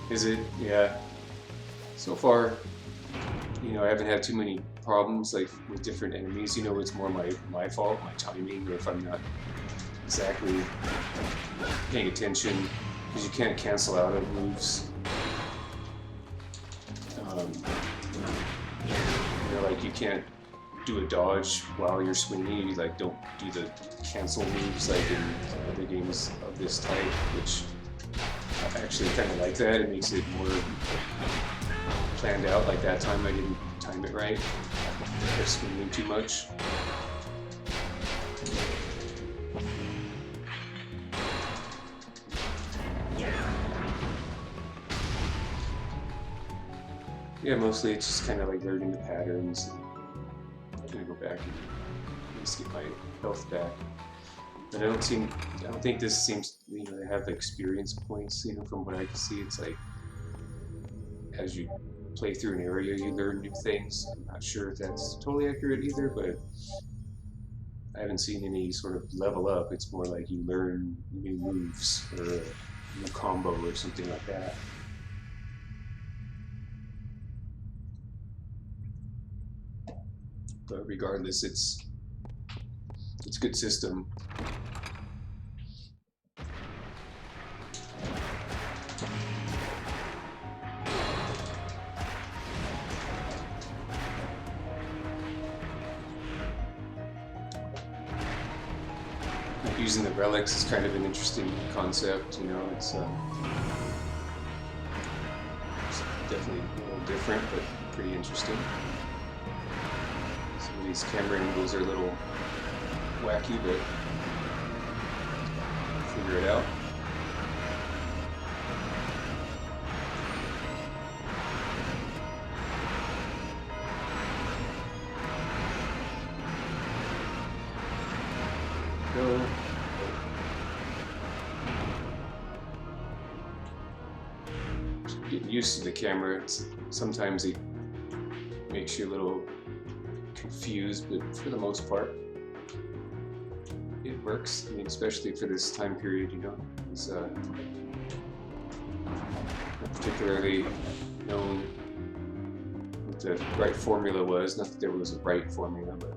Is it? Yeah. So far, I haven't had too many problems like with different enemies. It's more my fault, my timing, or if I'm not exactly paying attention, because you can't cancel out of moves. Like you can't do a dodge while you're swinging. You like don't do the cancel moves like in other games of this type, which I actually kind of like that. It makes it more planned out. Like that time I didn't time it right. I kept swinging too much. Yeah, mostly it's just kind of like learning the patterns. I'm gonna go back and just get my health back. But I don't think this seems, to have experience points. From what I can see, it's like as you play through an area, you learn new things. I'm not sure if that's totally accurate either, but I haven't seen any sort of level up. It's more like you learn new moves or a new combo or something like that. But regardless, it's a good system. Using the relics is kind of an interesting concept. It's definitely a little different, but pretty interesting. Some of these camera angles are a little wacky, but figure it out. Go. Getting used to the camera. Sometimes it makes you a little confused, but for the most part, it works. I mean, especially for this time period, it's not particularly known what the right formula was. Not that there was a right formula, but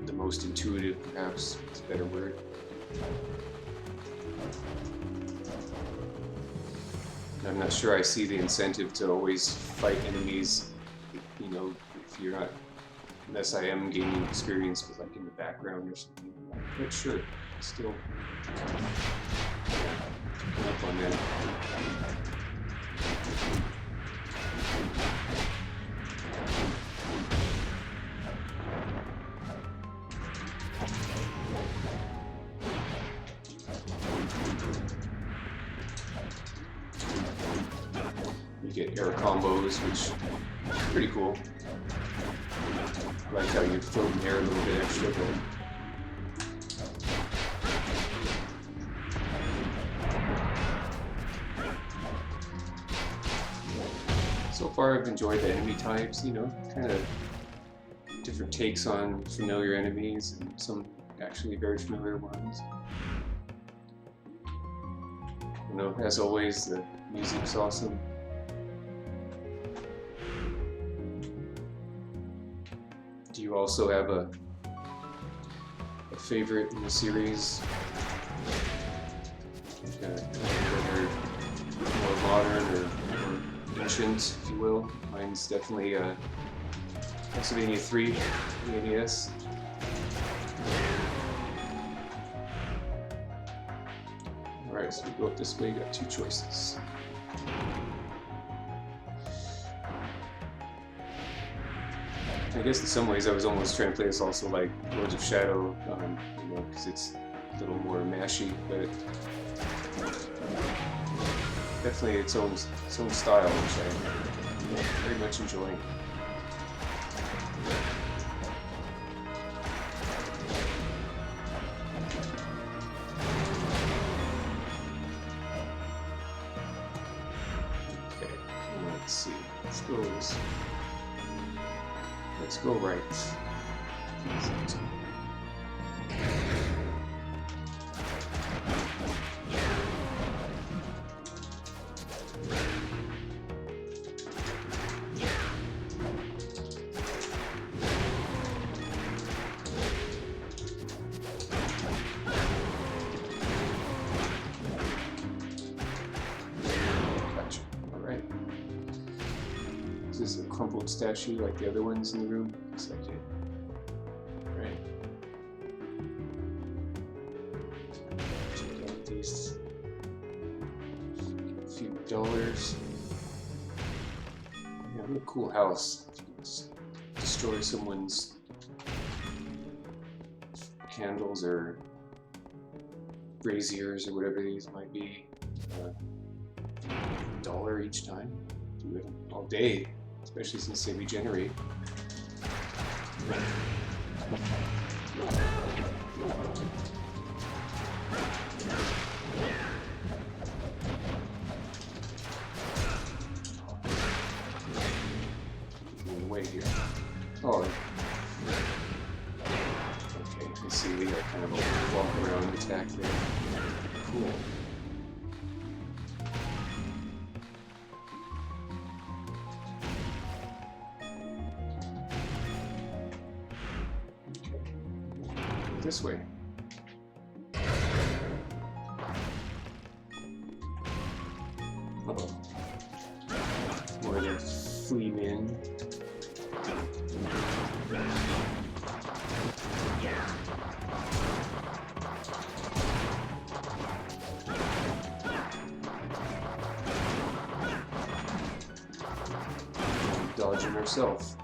the most intuitive, perhaps, is a better word. I'm not sure I see the incentive to always fight enemies, if you're not, unless I am gaining experience with like in the background or something. But sure, still up on that. You get air combos, which is pretty cool. I like how you float in the air a little bit extra, but so far I've enjoyed the enemy types, kind of different takes on familiar enemies and some actually very familiar ones. As always, the music's awesome. Do you also have a favorite in the series? Whether more modern or ancient, if you will. Mine's definitely Castlevania 3, the NES. Alright, so we go up this way, got two choices. I guess in some ways I was almost trying to play this also like Lords of Shadow, because it's a little more mashy, but definitely its own style, which I'm very much enjoying. Okay, let's see. Let's go right. Is this a crumpled statue like the other ones in the room? Looks like it. Right. Check out these. A few dollars. Yeah, what a cool house. Destroy someone's candles or braziers or whatever these might be. $1 each time. Do it all day. Especially since they regenerate. Moving away here. Oh. Okay, I see we got kind of a walk around attack there. Cool. This way. Uh-oh. More of the flea men. Dodging herself.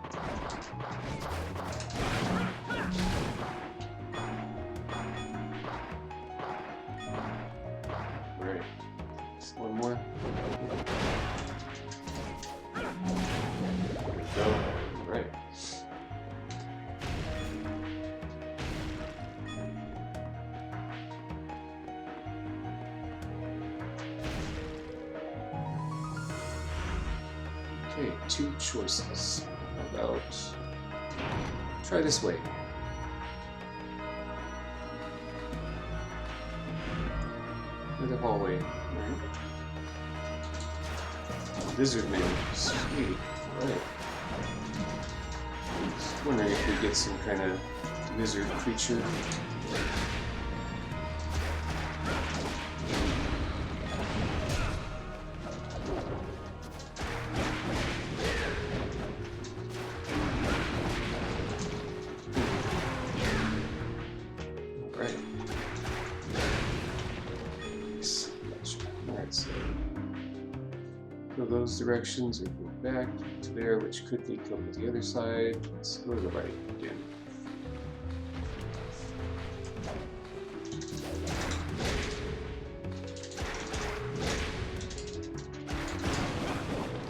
Right. Just one more. There we go. Right. Okay, 2 choices. How about try this way? The hallway. Right. Lizard man. Sweet. Alright. Just wondering if we get some kind of lizard creature. Alright. Alright, so go those directions or go back to there, which could lead over to the other side. Let's go to the right again.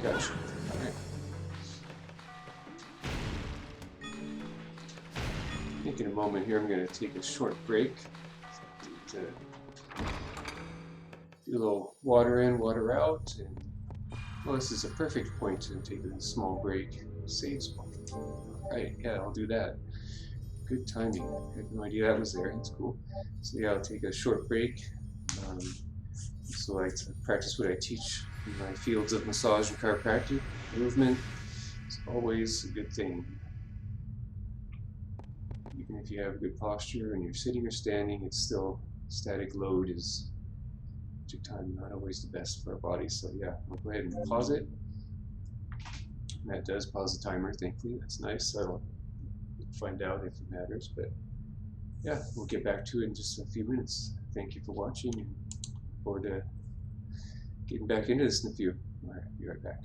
Gotcha. Alright. I think in a moment here I'm going to take a short break to do a little water in, water out, and well, this is a perfect point to take a small break. Saves. Right, yeah, I'll do that. Good timing. I had no idea that was there. That's cool. So yeah, I'll take a short break. So I like to practice what I teach in my fields of massage and chiropractic. Movement is always a good thing. Even if you have good posture and you're sitting or standing, it's still static load is time not always the best for our body. So yeah, we'll go ahead and pause it. And that does pause the timer, thankfully. That's nice. I'll find out if it matters, but yeah, we'll get back to it in just a few minutes. Thank you for watching and look forward to getting back into this in a few. All right, be right back.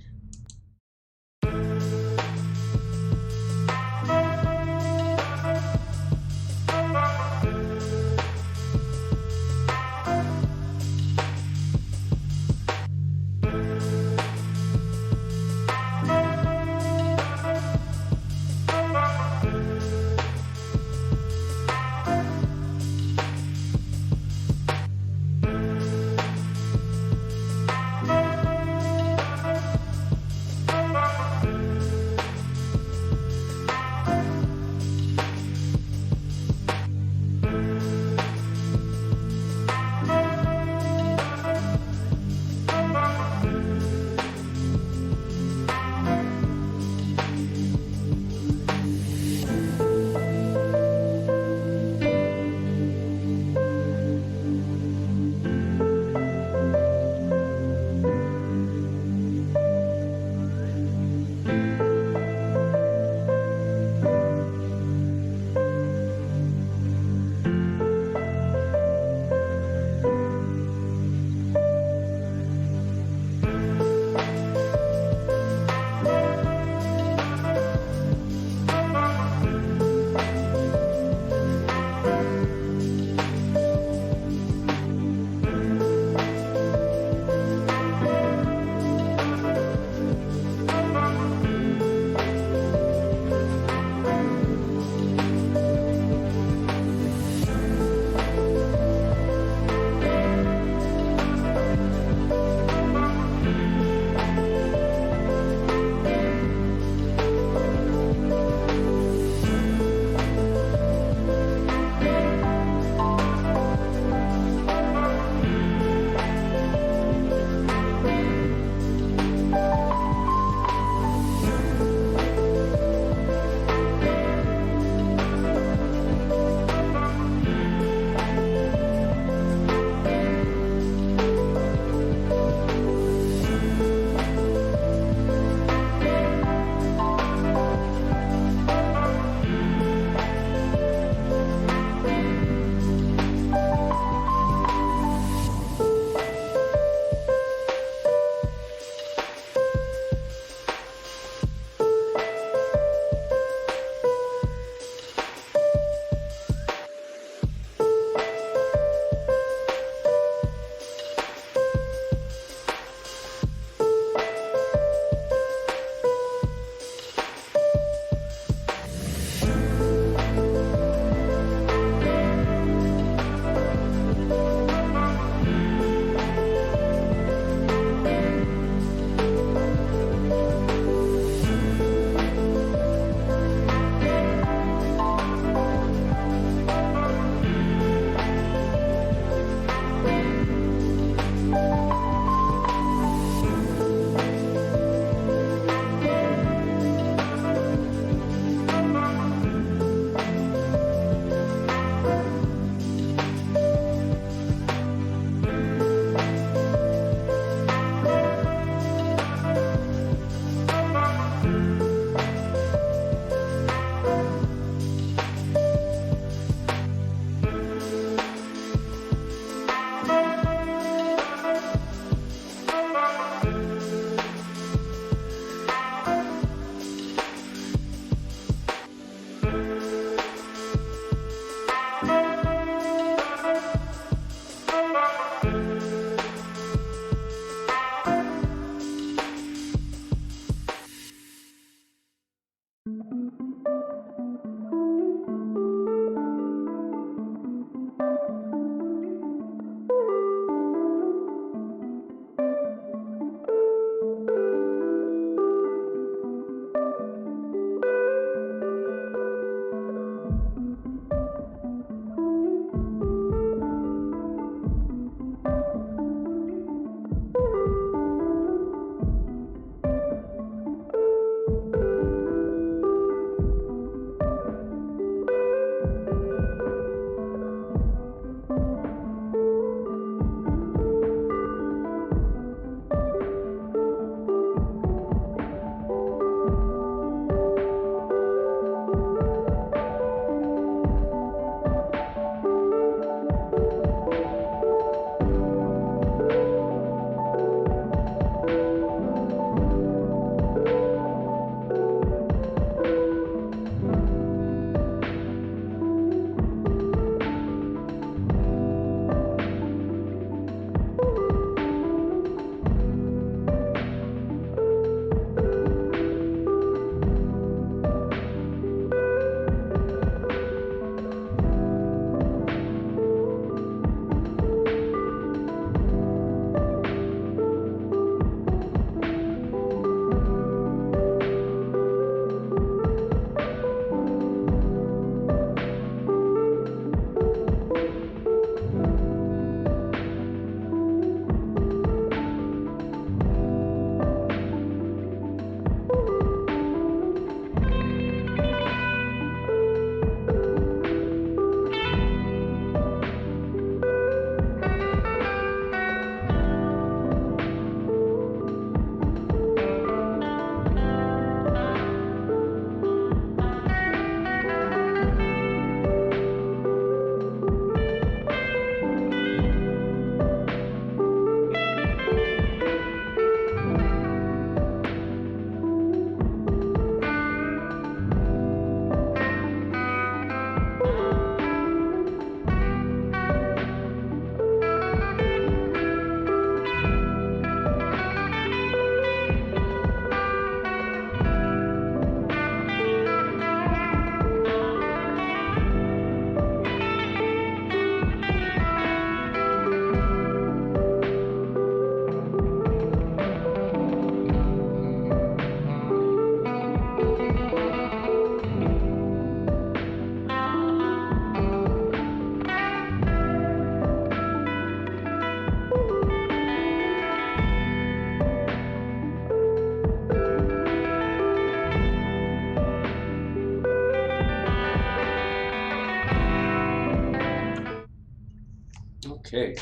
Okay,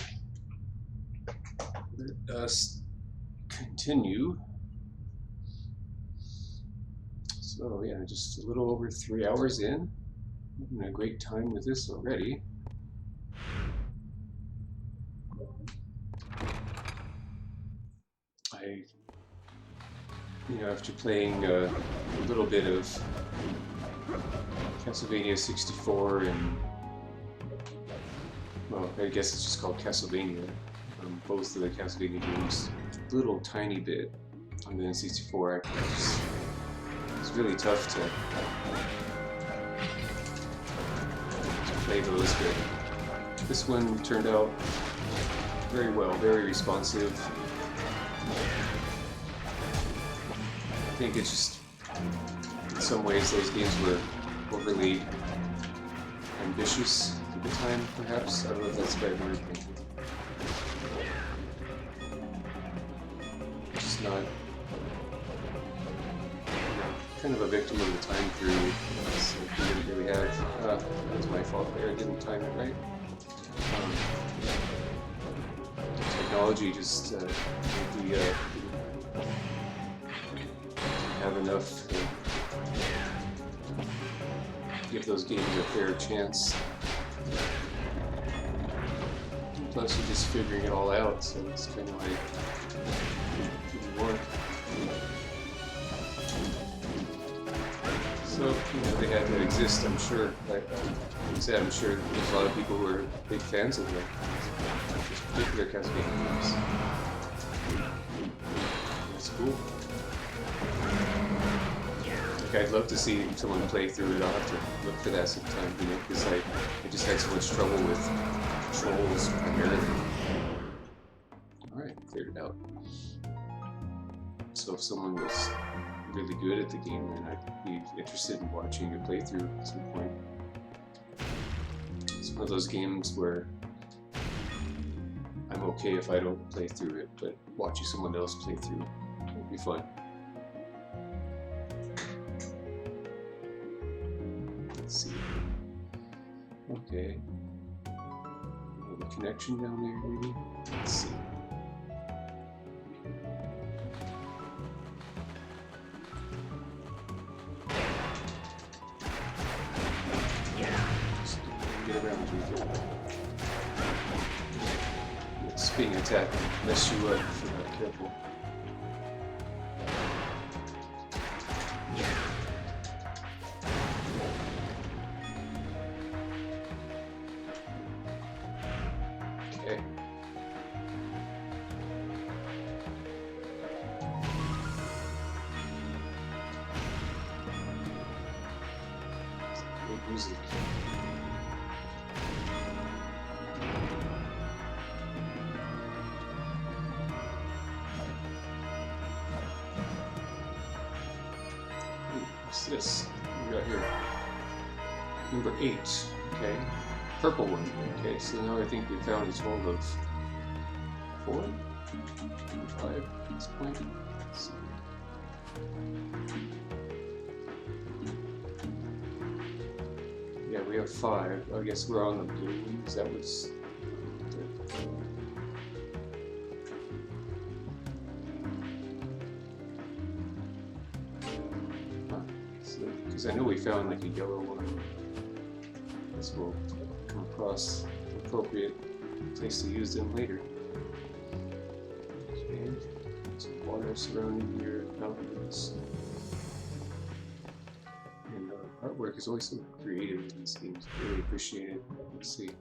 let us continue. So yeah, just a little over 3 hours in. Having a great time with this already. After playing a little bit of Castlevania 64 and, well, I guess it's just called Castlevania, both of the Castlevania games, a little tiny bit on the N64. It's really tough to play those, but this one turned out very well, very responsive. I think it's just, in some ways, those games were overly ambitious at the time, perhaps. I don't know if that's the right word. Just not, kind of a victim of the time period. So we didn't really have, that was my fault there, I didn't time it right. Technology just maybe have enough to give those games a fair chance. Plus, you're just figuring it all out, so it's kind of like didn't work. So, they had to exist, I'm sure. Like I said, I'm sure there's a lot of people who are big fans of them. This particular Castlevania games. That's cool. I'd love to see someone play through it. I'll have to look for that sometime, you know, because I just had so much trouble with controls primarily. Alright, cleared it out. So if someone was really good at the game, then I'd be interested in watching a playthrough at some point. It's one of those games where I'm okay if I don't play through it, but watching someone else play through would be fun. Let's see. Okay. A connection down there, maybe? Let's see. Get around to it. Spin attack, mess you up if you're not careful. Okay. Great music. What's this? What we got here? Number 8. Okay. Purple one. Okay, so now I think we found a total of 4? 5 at this point. Let's see. Yeah, we have 5. I guess we're on the blue ones. That was. Because I know we found like a yellow one. Guess we'll come across the appropriate place to use them later. Okay, some water surrounding your mountains. And artwork is always so creative in these games. Really appreciate it. Let's see.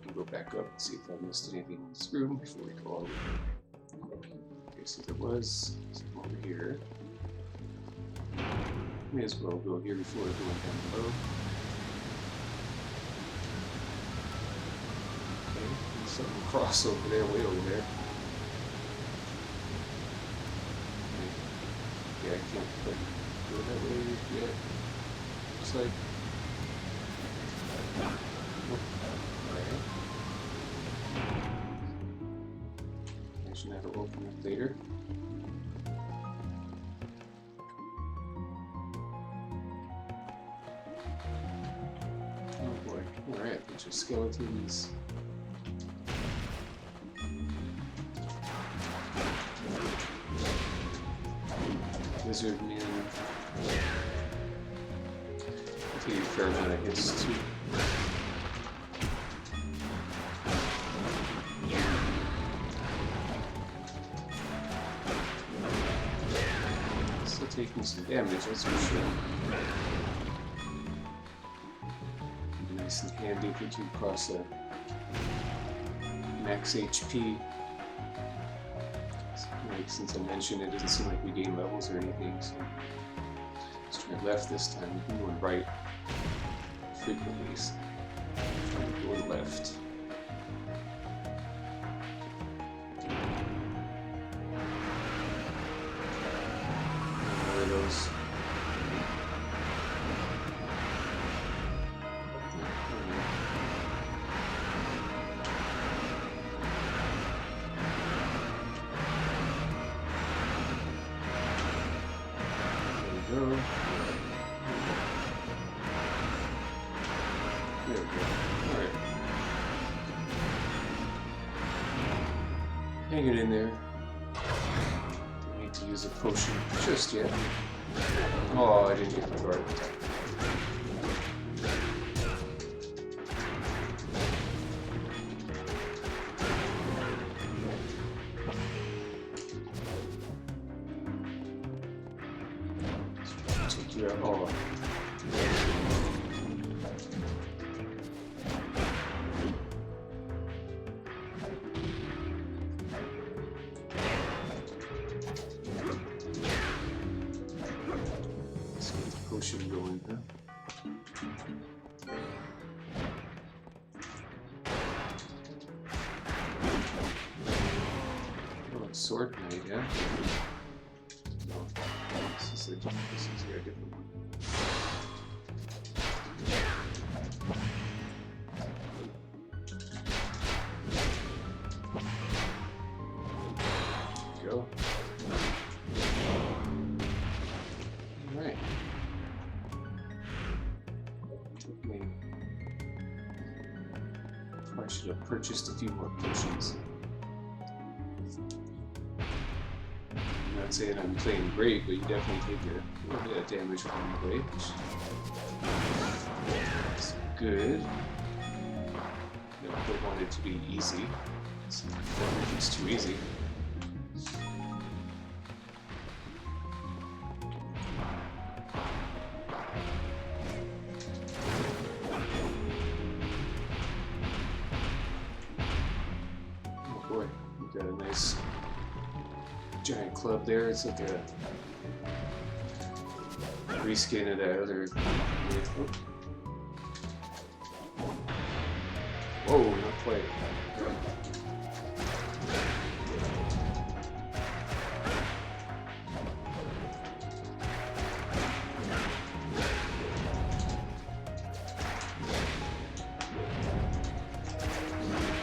We'll go back up and see if I missed anything in this room before we go all the way. Okay, so there was some over here. May as well go here before going down below. Okay, there's something cross over there, way over there. Okay. Yeah, I can't quite go that way yet. Looks like. Nope. Alright. I should have it open up later. Alright, bunch of skeletons. Lizard man. I think a fair amount of hits too. Still taking some damage, that's for sure. Nice and handy if you can cross a max HP. Since I mentioned it doesn't seem like we gain levels or anything, so let's try left this time. We've been going right frequently, so try to go left. One of those. There we go. Alright. Hang it in there. Don't need to use a potion just yet. Oh, I didn't get the guard. Take you out. Oh. potion going, huh? Oh, sword knight, yeah? No, this is a different one. Go. Alright. I should have purchased a few more potions. I'm not saying I'm playing great, but you definitely take a little bit of damage along the way, which is good. I don't want it to be easy. It's too easy. Oh boy, we got a nice giant club there. It's like a reskin of that other. Whoa, not quite.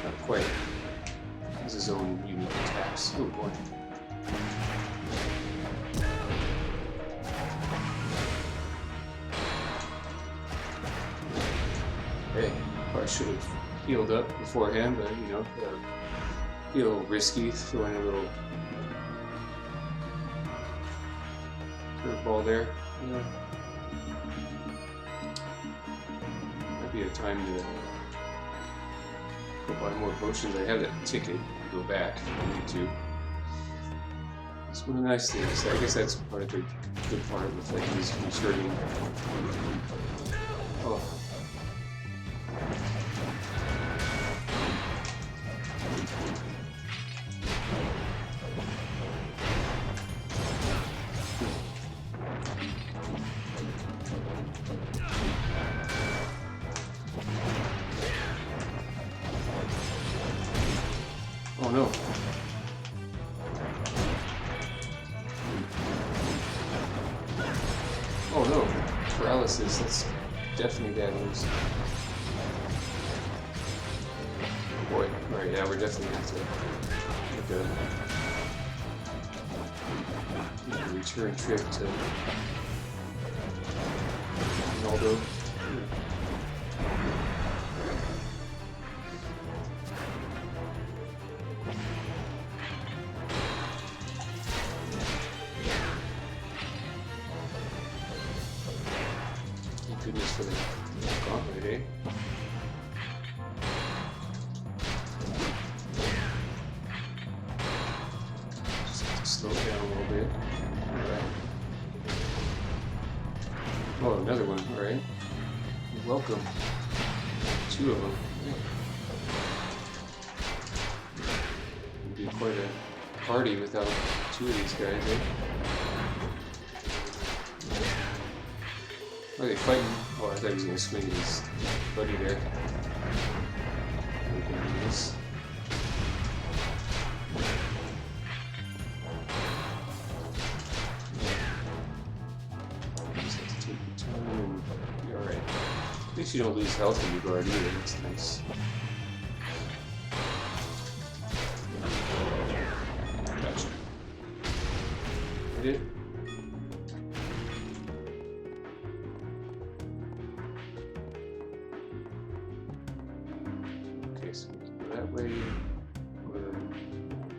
Not quite. Has his own unique attacks. Oh boy. Hey, probably should have healed up beforehand, but you know, be a little risky throwing a little curveball there. Yeah. Might be a time to go buy more potions. I have that ticket to go back if I need to. It's one of the nice things. I guess that's part of the good part with like these returning. Oh. Oh no. Oh no. Paralysis, that's definitely bad news. Oh boy. Alright, yeah, we're definitely going to have to make a return trip to Ronaldo. Goodness for the gauntlet, eh? Just have to slow it down a little bit. Alright. Oh, another one, alright. Welcome. 2 of them. It'd be quite a party without 2 of these guys, eh? Are they fighting? Oh, I thought he was going to swing his buddy there. This. Just have to take your time and be alright. At least you don't lose health when you guard either. That's nice. Gotcha. I did. So we can go that way, or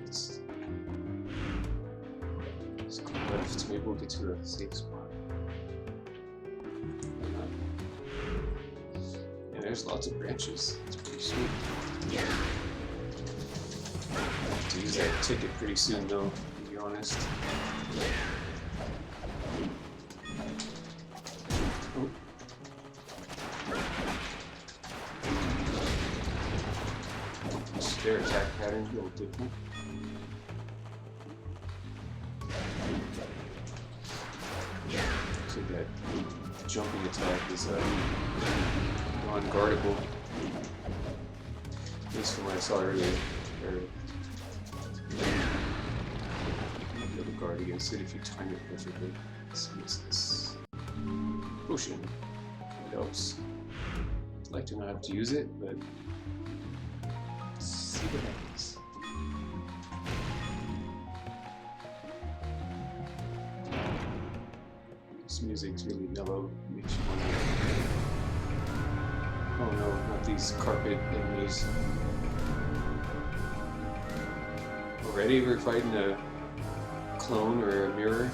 let's go left. Maybe we'll get to a safe spot. Yeah, there's lots of branches. It's pretty sweet. I'll have to use that ticket pretty soon, though, to be honest. Oh. Their attack pattern is a little different. So yeah, that jumping attack is non-guardable. At least from what I saw earlier. You'll be able to guard against it if you time it perfectly. So what's this? Potion. It helps. I'd like to not have to use it, but let's see what happens. This music's really mellow, makes you want to... Oh no, not these carpet enemies. Already we're fighting a clone or a mirror.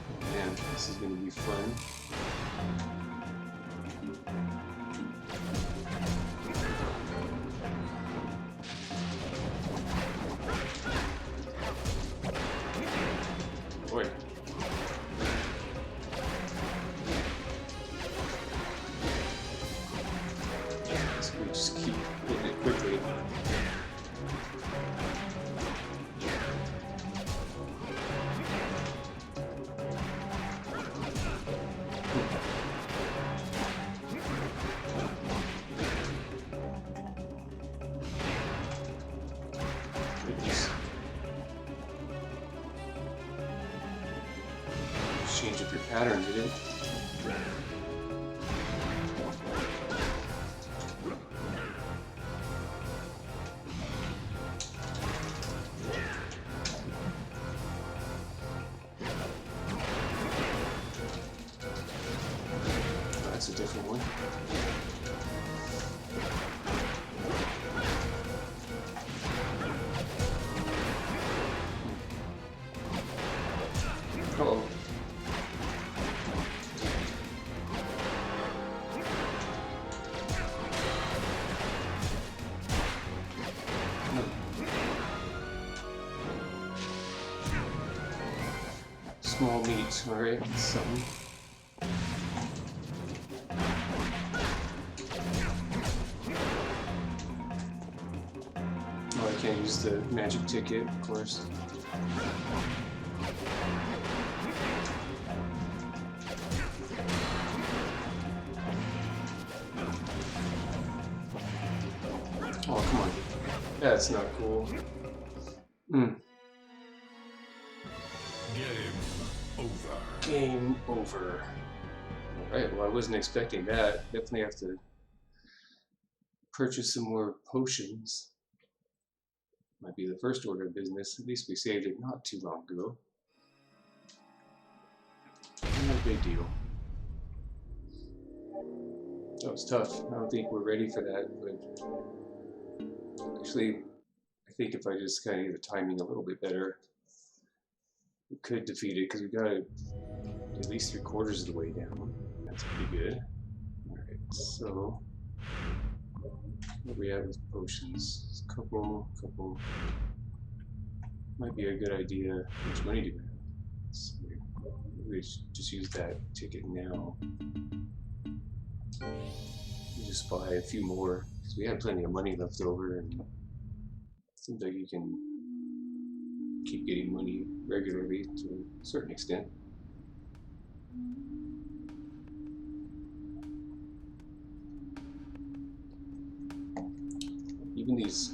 Oh man, this is gonna be fun. Boy. So we just keep hitting it quickly. Change up your pattern, did it? That's a different one. Uh-oh. Small meat, alright, something. Oh, I can't use the magic ticket, of course. Oh, come on. That's not cool. Game over. Alright, well I wasn't expecting that. Definitely have to purchase some more potions. Might be the first order of business. At least we saved it not too long ago. No big deal. That was tough. I don't think we're ready for that, but actually I think if I just kind of get the timing a little bit better, we could defeat it, because we got at least 3/4 of the way down. That's pretty good. Alright, so what do we have with potions? Couple. Might be a good idea. How much money do we have? Let's see. Maybe we should just use that ticket now. We'll just buy a few more, because we have plenty of money left over, and it seems like you can keep getting money regularly to a certain extent. Even these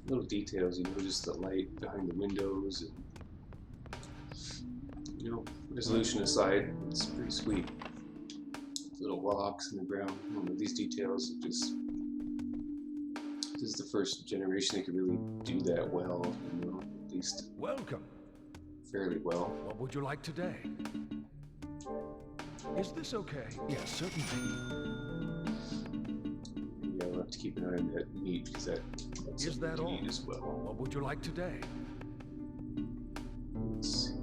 little details, you know, just the light behind the windows, and, you know, resolution aside, it's pretty sweet. Little rocks in the ground, you know, these details are just... This is the first generation that could really do that well, you know, at least Welcome. fairly well. What would you like today? Is this okay? Yes, certainly. Yeah, we'll have to keep an eye on that meat, because that's Is that all? as well. What would you like today? Let's see.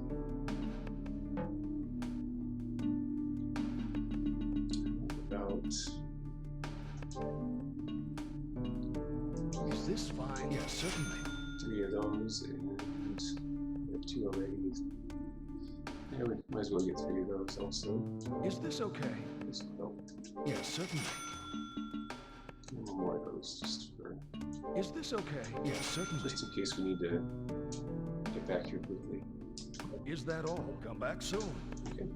About... Is this fine? Yes, certainly. 3 of those, and we have 2 already. Yeah, we might as well get 3 of those also. Is this okay? As well. Yes, certainly. And 1 more of those, just for... Is this okay? Yes, certainly. Just in case we need to get back here quickly. Is that all? Come back soon. Okay.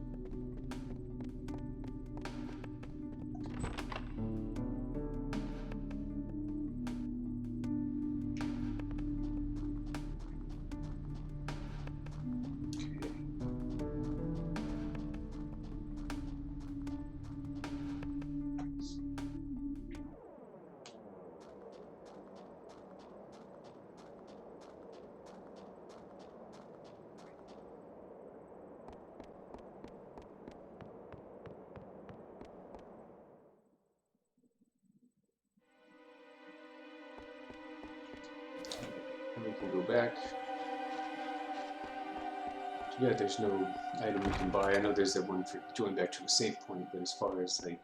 We can go back. Yeah, there's no item we can buy. I know there's that one for going back to a save point, but as far as like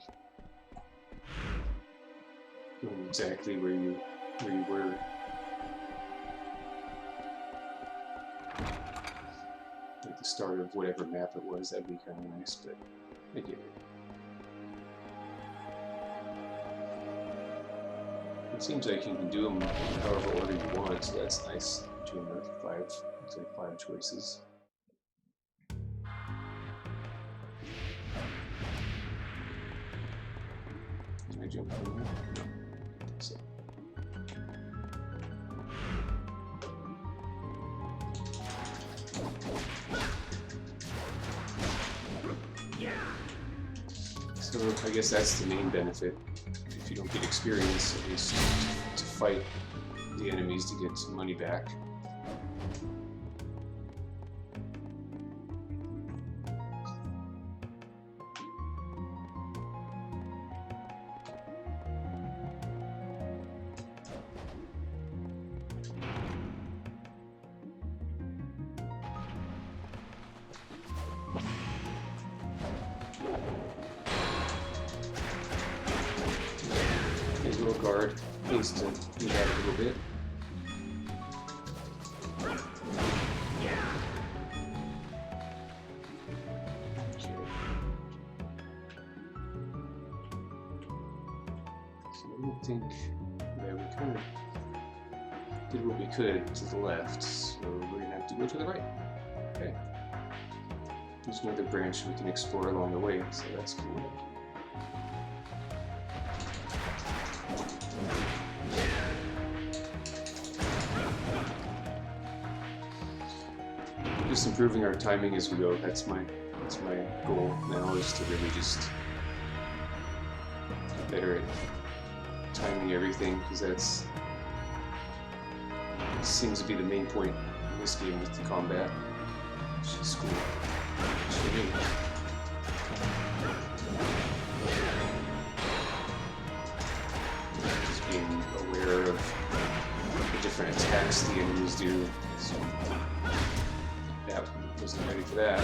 going exactly where you were, like the start of whatever map it was, that'd be kind of nice. But I get it. It seems like you can do them in however order you want, so that's nice. Between the five choices. Can I jump from here? No. So. So I guess that's the main benefit. If you don't get experience, at least to fight the enemies to get some money back. Guard needs to do that a little bit. Okay. So I don't think we kind of did what we could to the left, so we're gonna have to go to the right. Okay. There's another branch we can explore along the way, so that's cool. Just improving our timing as we go. That's my goal now, is to really just get better at timing everything, because that seems to be the main point in this game with the combat. Which is cool. Just being aware of the different attacks the enemies do. So, wasn't ready for that.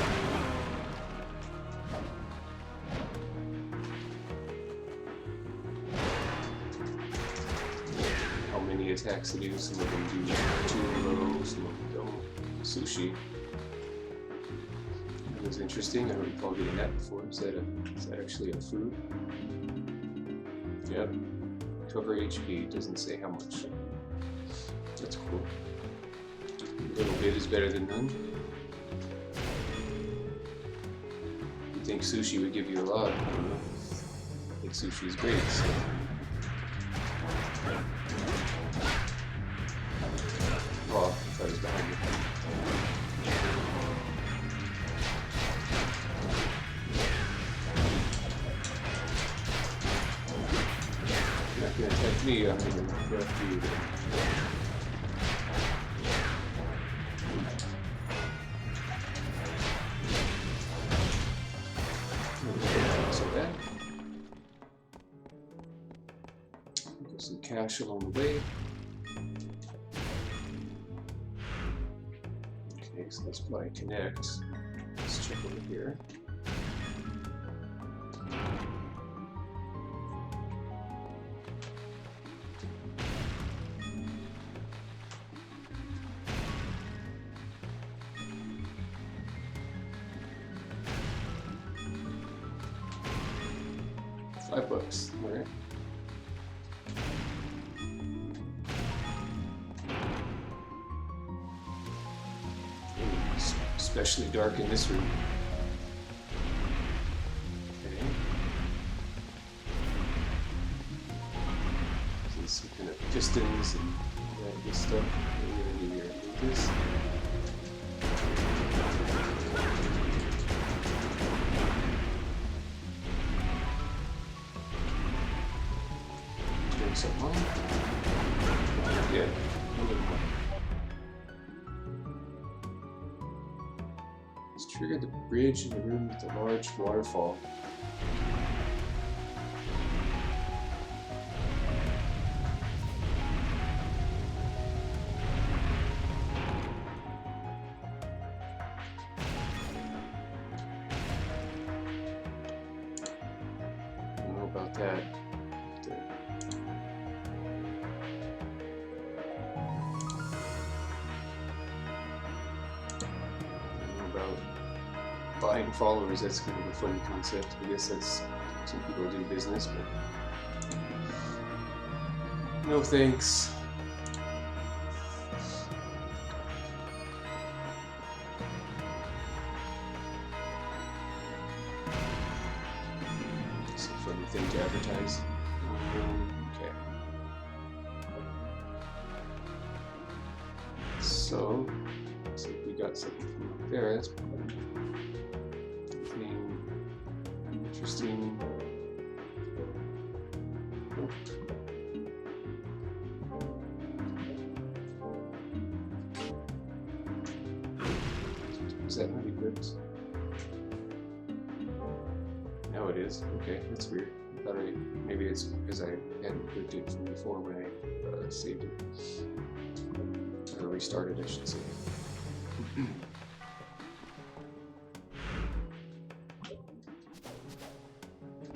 How many attacks they do? Some of them do 2 in a row, some of them don't. Sushi. That was interesting. I don't recall getting that before. Is that actually a food? Yep. Cover HP. Doesn't say how much. That's cool. A little bit is better than none. I think sushi would give you a lot. I think sushi is great. So. Oh, I thought it was behind me. You're not going to attack me, I'm going to attack you. Some cash along the way. Okay, so let's apply connect. Let's check over here. $5, all right. especially dark in this room. Okay. So some kind of pistons and all that good stuff. What are we gonna do here? Move this. Turn something on. Yeah. A little more. Trigger the bridge in the room with the large waterfall. I don't know about that. Buying followers, that's kind of a funny concept. I guess that's some people do business, but no thanks. It's a funny thing to advertise. Okay. So, looks like we got something from up there. That's interesting. Is that not equipped? No, it is. Okay, that's weird. I thought maybe it's because I hadn't equipped it from before when I saved it. Or restarted, I should say.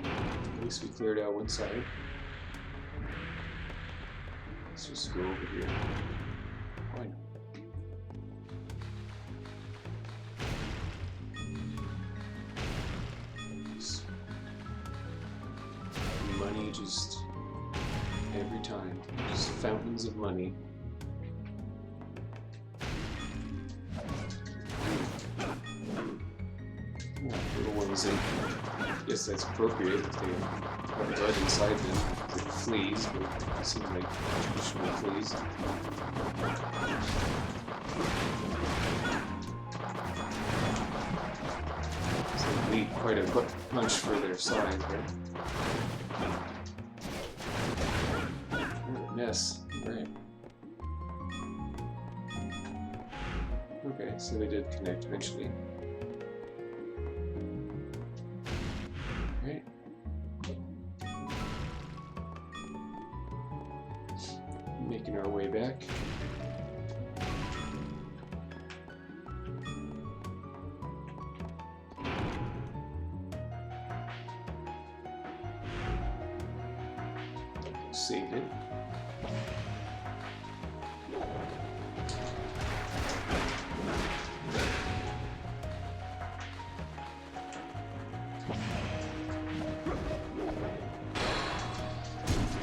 At least we cleared out one side. Let's just go over here. Why not? Money just every time. Just fountains of money. Yeah, little ones in. I guess that's appropriate if they have blood inside them. They're fleas, but they seem like traditional fleas. So they need quite a punch for their size, right? What a mess. Alright. Okay, so they did connect eventually. Right. Making our way back. Save it.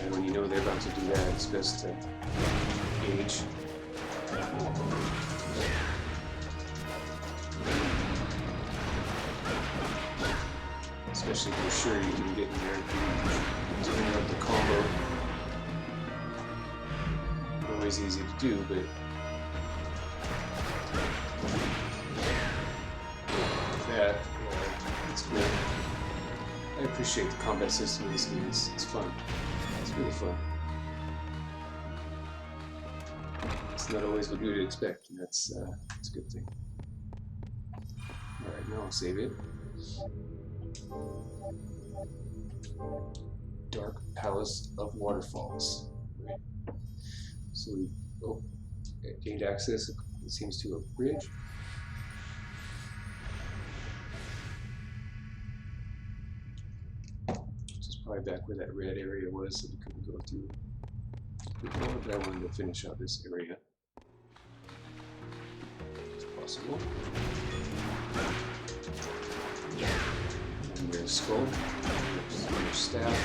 When you know they're about to do that, it's best to gauge. Especially if you're sure you can get in there and doing out the combo. Not always easy to do, but with that, it's good. I appreciate the combat system in this game. It's fun. It's really fun. It's not always what you would expect, and that's a good thing. Alright, now I'll save it. Dark Palace of Waterfalls. Right. So we gained access, it seems, to a bridge. Which is probably back where that red area was, so we couldn't go through before, but I wanted to finish out this area if possible. And there's skull, there's staff.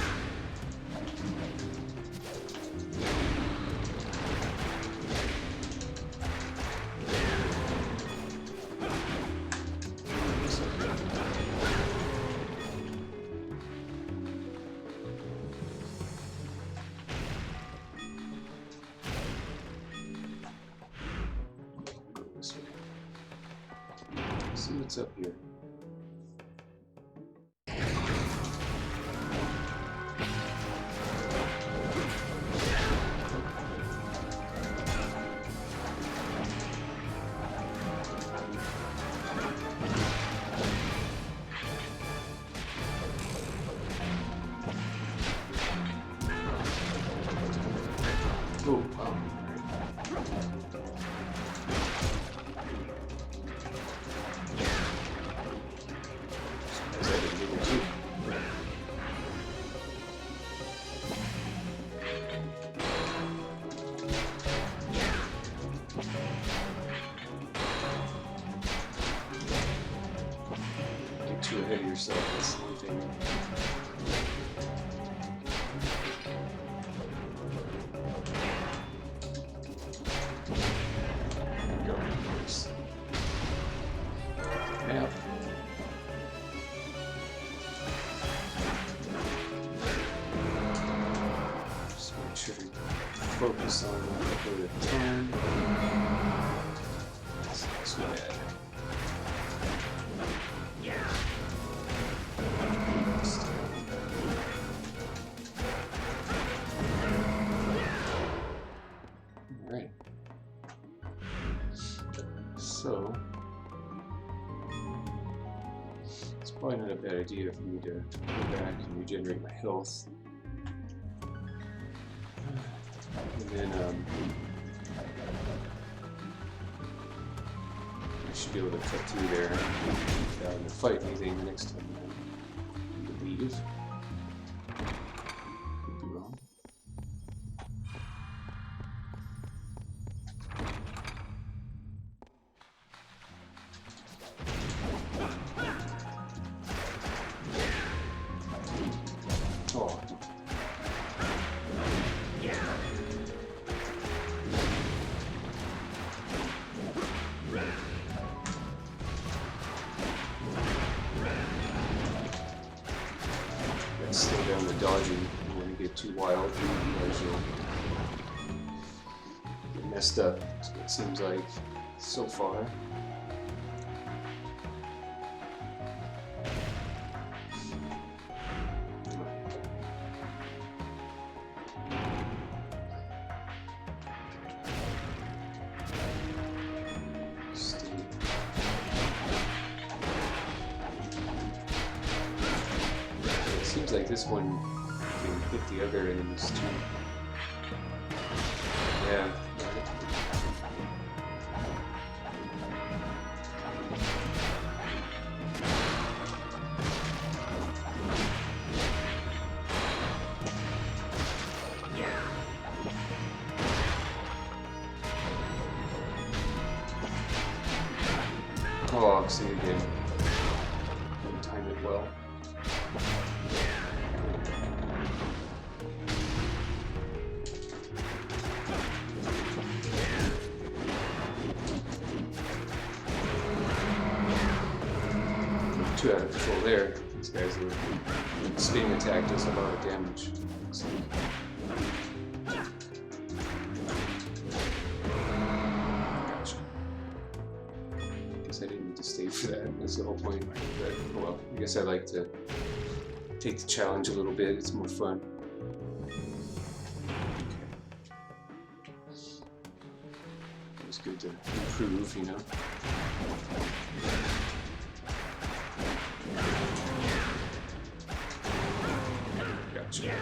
What's up here? Oh, wow. Get too ahead of yourself, that's the only thing. Map. Just make sure to focus on the turn. That's not too bad. Alright. So it's probably not a bad idea for me to go back and regenerate my health. And then I should be able to cut through there without having to fight anything the next time I leave. Could be wrong. Oh. Let's slow down the dodging. You don't want to get too wild, otherwise you'll get messed up. That's what it seems like so far. Seems like this one can hit the other enemies too. Yeah. Oh, see again. Didn't time it well. Too out of control there. These guys are spinning attack does a lot of damage. So. Gotcha. Guess I didn't need to stay for that. That's the whole point. But, oh well, I guess I like to take the challenge a little bit. It's more fun. It's good to improve, you know. Gotcha.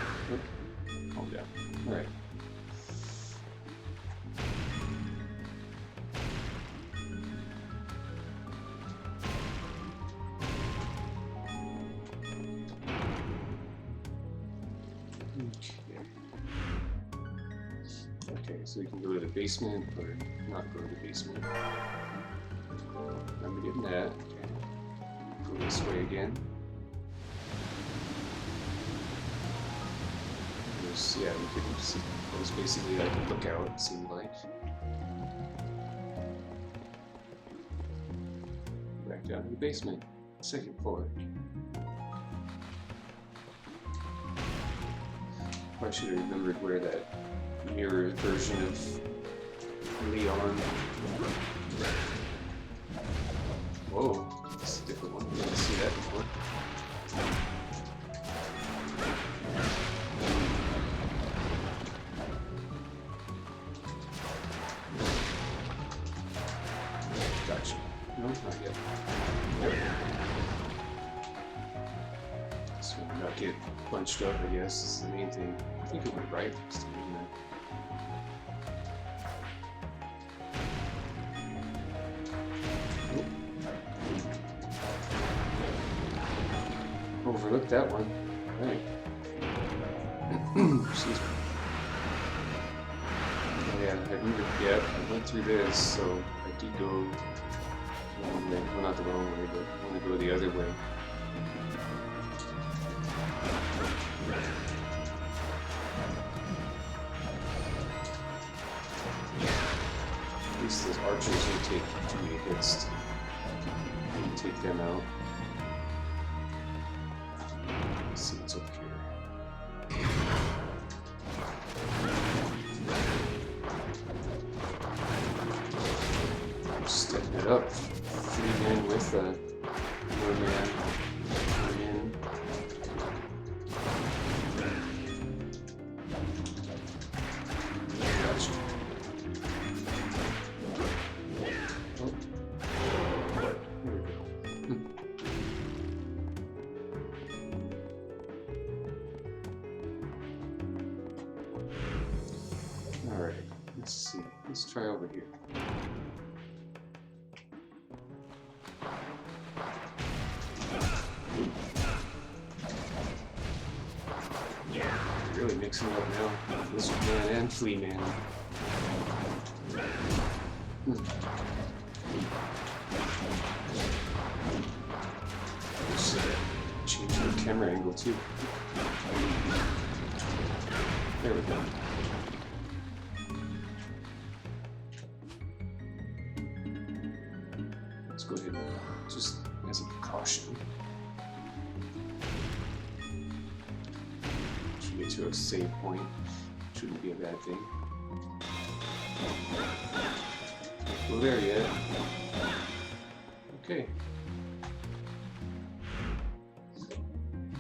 Calm down. Alright. Okay, so we can go to the basement or not go to the basement. Remember getting that. Okay. Go this way again. Yeah, we could see. It was basically like a lookout, it seemed like. Back down to the basement, second floor. I should have remembered where that mirror version of Leon. Whoa, different one. Didn't see that before. Gotcha. No, not yet. So not get bunched up, I guess, is the main thing. I think it went right. Just doing that. Overlooked that one. Right. Excuse me. Oh yeah, I went through this, so I did go the wrong way. Well, not the wrong way, but I want to go the other way. At least those archers don't take too many hits to take them out. Let's see what's up here. Stepping it up. 3 men with a 1 man. 1 in. Gotcha. Oh. Here we go. Alright, let's see. Let's try over here. Really mixing it up now. This man and flea man. Let's change the camera angle too. There we go. Let's go ahead and just as a precaution. Should get to a save point. Shouldn't be a bad thing. Can't go there yet. Okay.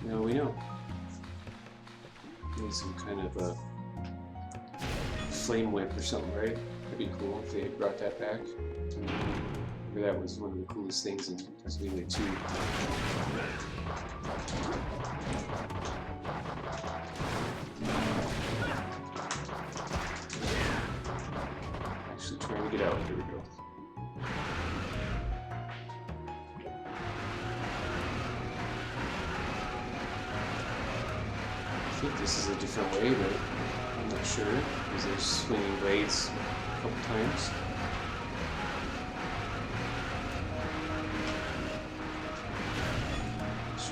Now we know. Need some kind of a flame whip or something, right? That'd be cool if they brought that back. That was one of the coolest things in Castlevania 2. Actually trying to get out. Here we go. I think this is a different way, but I'm not sure because there's swinging blades a couple times.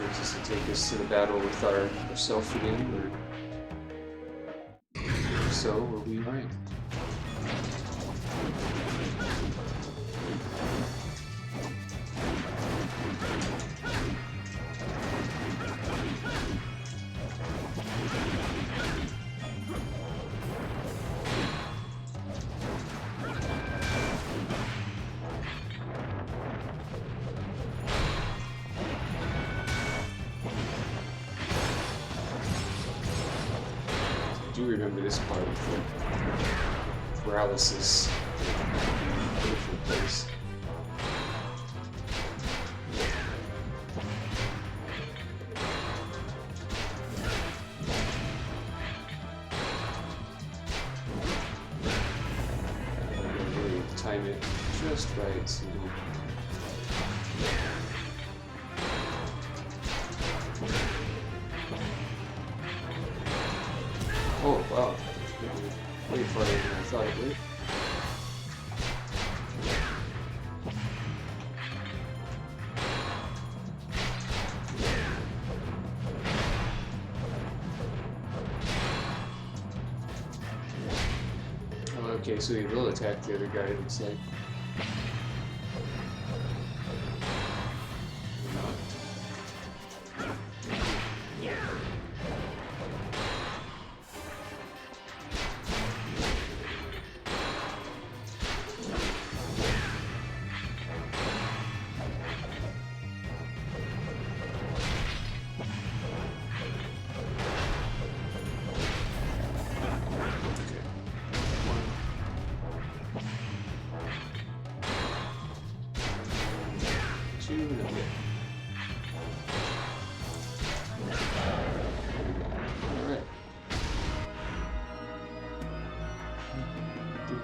Does this will take us to the battle with ourself again, or if so, we'll be right. I do remember this part of the paralysis. Beautiful place. Really time it just right so you don't. Oh, wow. Way farther than I thought it would. Oh, okay, so he will attack the other guy, it looks like.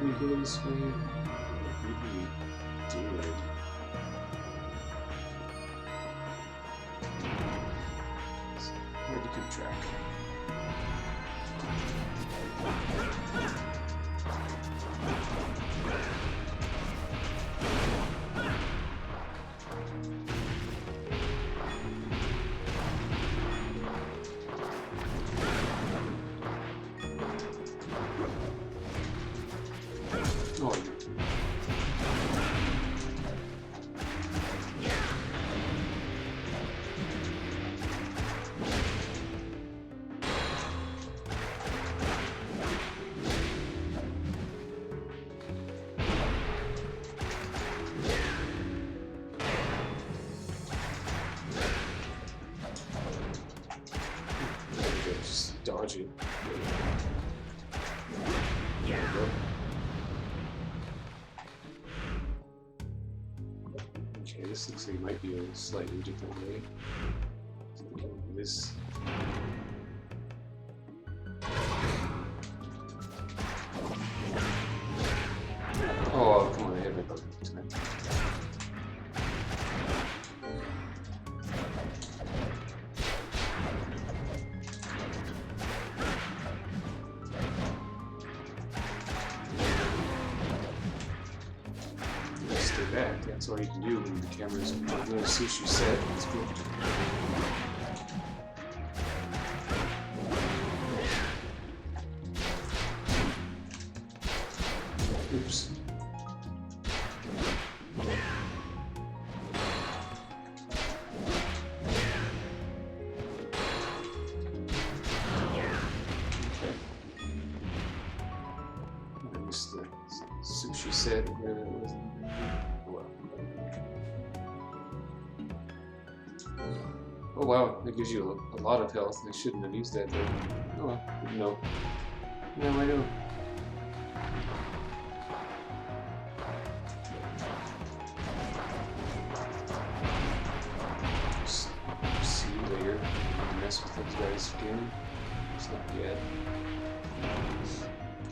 we go this way? Maybe we did. It's hard to keep track. Dodge it. There we go. Okay, this looks like it might be a slightly different way. This. Oh, come on, I hit my button. Back. That's all you can do when the camera's on the sushi set. That's good. Oops. Okay. I missed the sushi set where that was. Oh wow, that gives you a lot of health. I shouldn't have used that though. Oh well, no. Now I know. See you later. Mess with those guys again. It's not yet.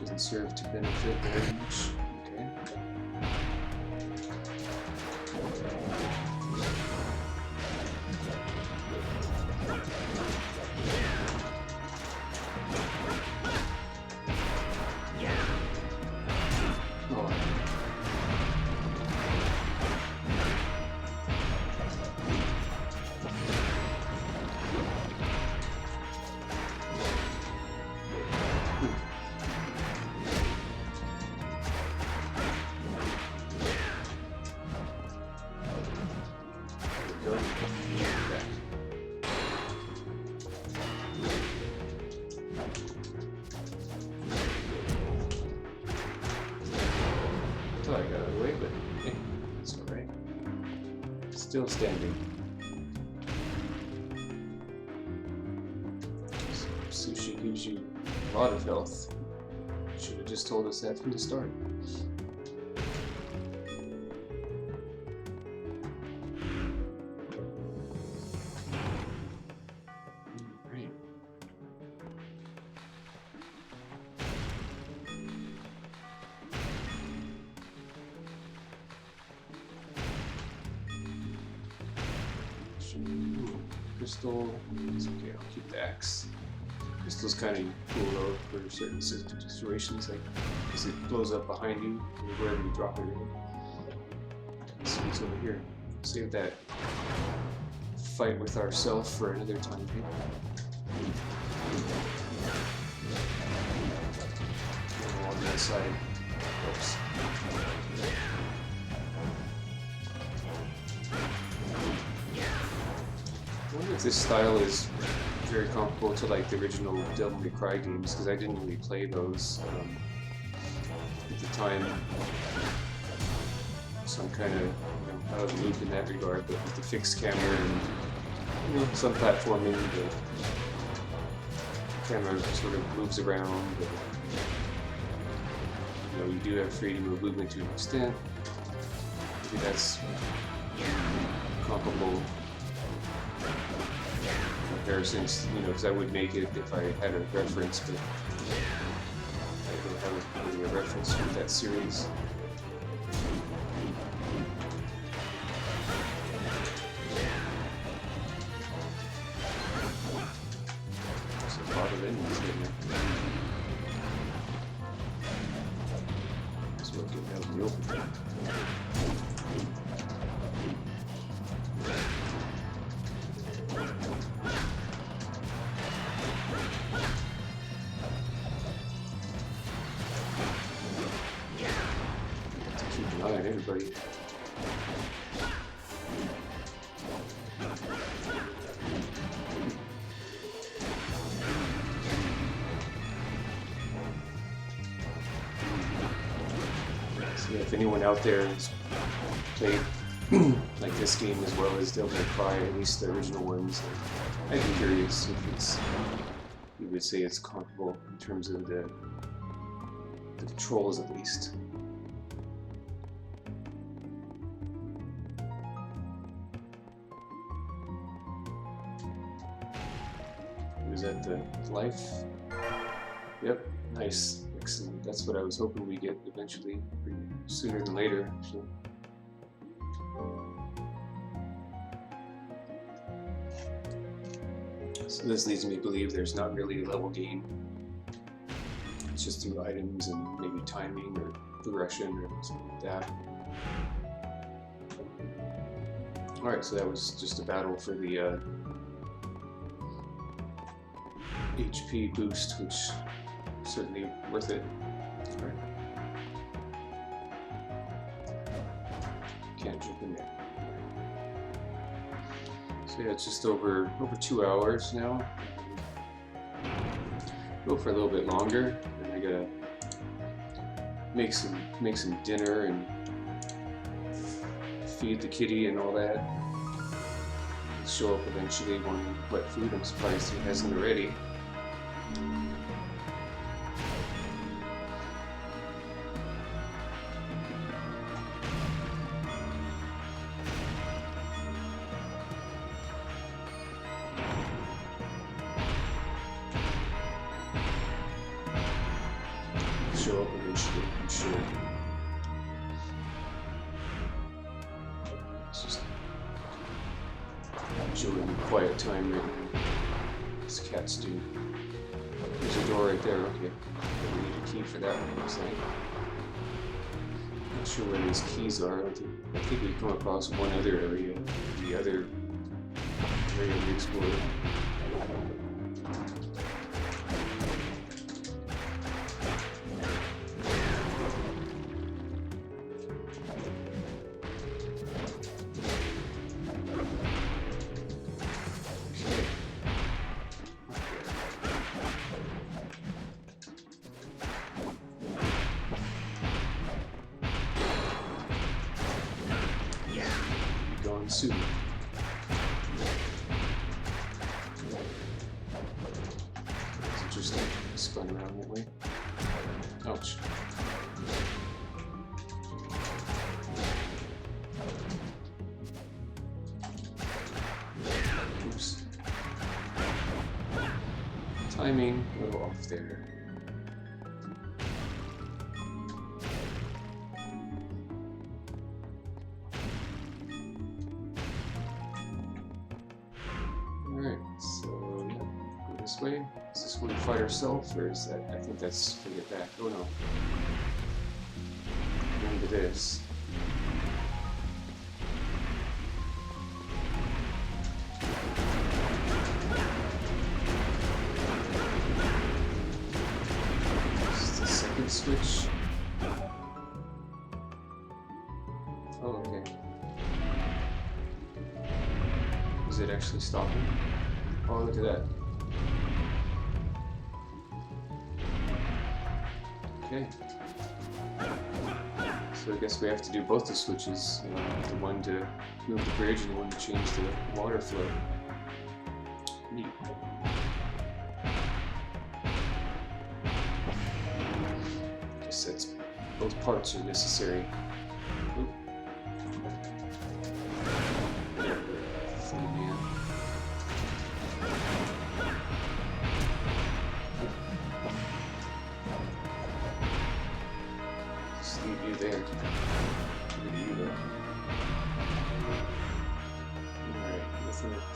Doesn't serve to benefit very much. Okay. I got out of the way, but hey, it's alright. Still standing. Sushi gives you a lot of health. Should have just told us that from the start. Crystal, it's okay, I'll keep the axe. Crystal's kind of cool though for certain situations, like because it blows up behind you wherever you drop it in. Let's see what's over here. Save that fight with ourselves for another time. On that side. Oops. I wonder if this style is very comparable to like the original Devil May Cry games, because I didn't really play those at the time, so I'm kind of out of the loop in that regard. But with the fixed camera and some platforming, the camera sort of moves around. But, you do have freedom of movement to an extent. Maybe that's comparable comparisons, because I would make it if I had a reference, but I don't have really a reference closer with that series. There's a lot of enemies in there. So we'll get out of the open. Everybody. So if anyone out there has played like this game as well as Devil May Cry, at least the original ones, I'd be curious if it's, you would say it's comparable in terms of the controls at least. Is that the life? Yep, nice, excellent. That's what I was hoping we get eventually, sooner than later, actually. So this leads me to believe there's not really a level gain. It's just through items and maybe timing or progression or something like that. Alright, so that was just a battle for the HP boost, which is certainly worth it. All right. Can't jump in there. So yeah, it's just over 2 hours now. Go for a little bit longer, and I gotta make some dinner and feed the kitty and all that. It'll show up eventually wanting wet food. I'm surprised he hasn't already. Show up eventually, I'm sure. It's just enjoying quiet time right now. As cats do. There's a door right there, okay. We need a key for that one, looks like. Not sure where these keys are. I think we've come across one other area. The other area we explored. Gone soon. It's interesting. Spun around that way. Ouch. Oops. Timing a little off there. Alright, so yeah, go this way. Is this where we fight ourselves, or is that? I think that's to get back. Oh no. Into this. This is the second switch. Oh, okay. Is it actually stopping? Oh, look at that. Okay. So I guess we have to do both the switches. The one to move the bridge and the one to change the water flow. Neat. Guess that's both parts are necessary. Oop. Man.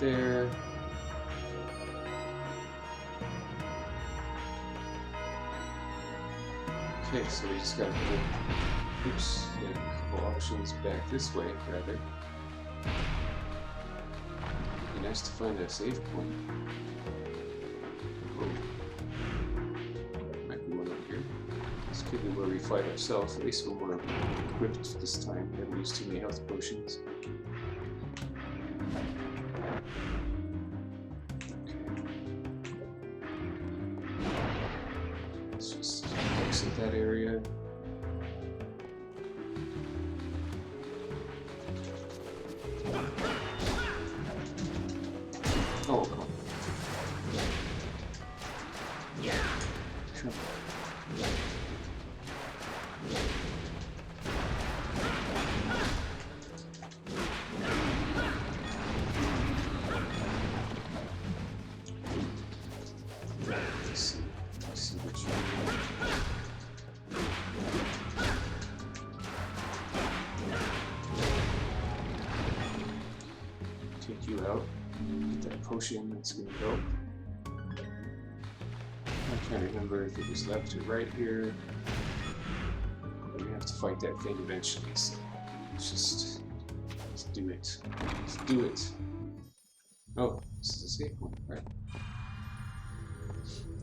there. Okay, so we just gotta put, oops, yeah, a couple options back this way, rather. It'd be nice to find a save point. Oh. Might be one over here. This could be where we fight ourselves, at least when we're equipped this time. We haven't used too many health potions. Let's just exit that area. Oh, come on. Sure. Let's see which one. Take you out. Get that potion, that's gonna help. I'm trying to remember if it was left or right here. We're gonna have to fight that thing eventually, so let's do it. Let's do it. Oh, this is a save point, right?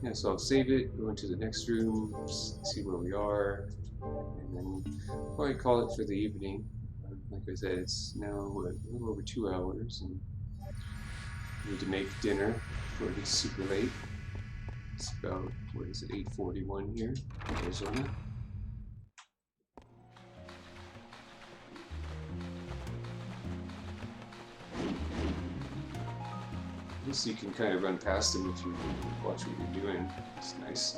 Yeah, so I'll save it, go into the next room, see where we are, and then probably call it for the evening. Like I said, it's now what, a little over 2 hours, and I need to make dinner before it gets super late. It's about, what is it, 8:41 here in Arizona. At least you can kind of run past them if you watch what you're doing. It's nice.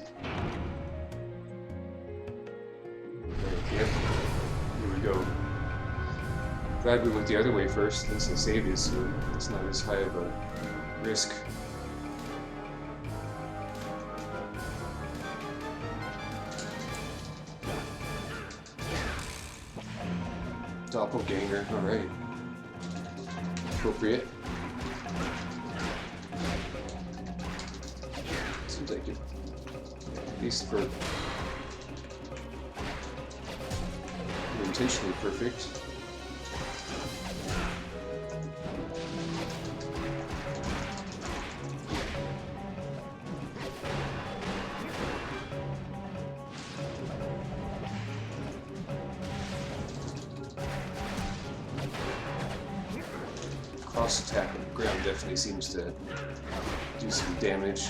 Yep, here we go. Glad we went the other way first. At least I saved it, so it's not as high of a risk. Doppelganger, alright. Appropriate. Seems like it, at least for intentionally perfect. Cross attack on the ground definitely seems to do some damage.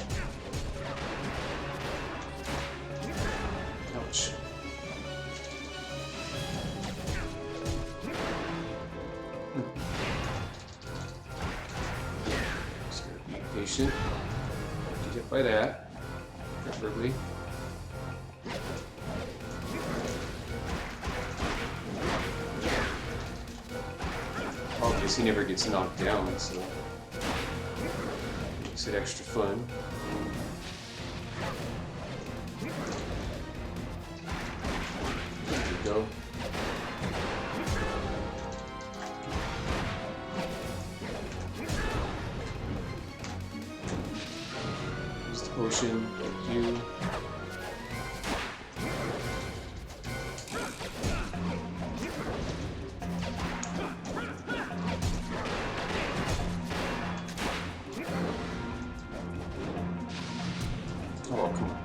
Ouch. Just gotta be patient. Get hit by that, preferably. He never gets knocked down, so makes it extra fun. There we go. Use the potion, thank you. Oh, come on.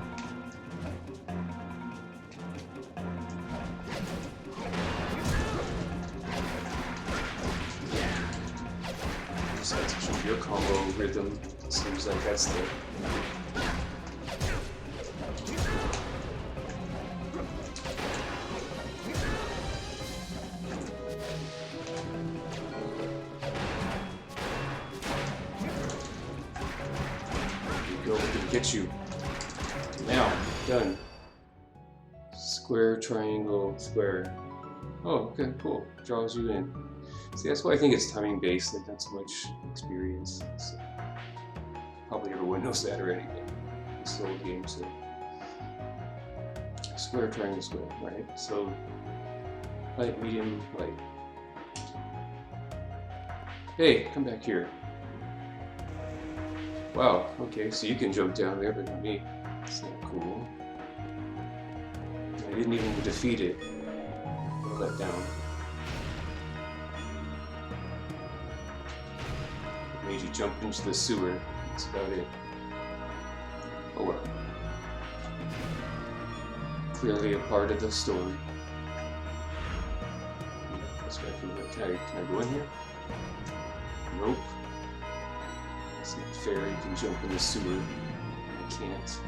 Besides to keep your combo rhythm, it seems like that's the... There you go, we're gonna get you. Now, done. Square, triangle, square. Oh, okay, cool. Draws you in. See, that's why I think it's timing based, like not so much experience. So, probably everyone knows that already, but it's the old game, so. Square, triangle, square, right? So, light, medium, light. Hey, come back here. Wow, okay, so you can jump down there, but not me. That's not cool. I didn't even defeat it. I let down. It made you jump into the sewer. That's about it. Oh well. Clearly a part of the story. That's right. Can I go in here? Nope. It's not fair. You can jump in the sewer. I can't.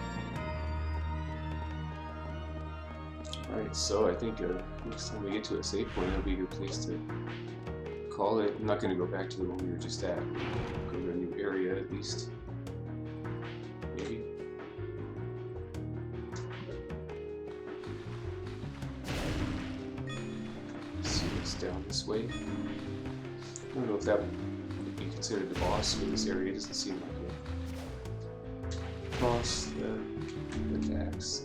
Alright, so I think next time we get to a save point, that'll be a good place to call it. I'm not going to go back to the one we were just at. Go to a new area at least. Maybe. Let's see what's down this way. I don't know if that would be considered the boss for this area. It doesn't seem like a boss. The axe.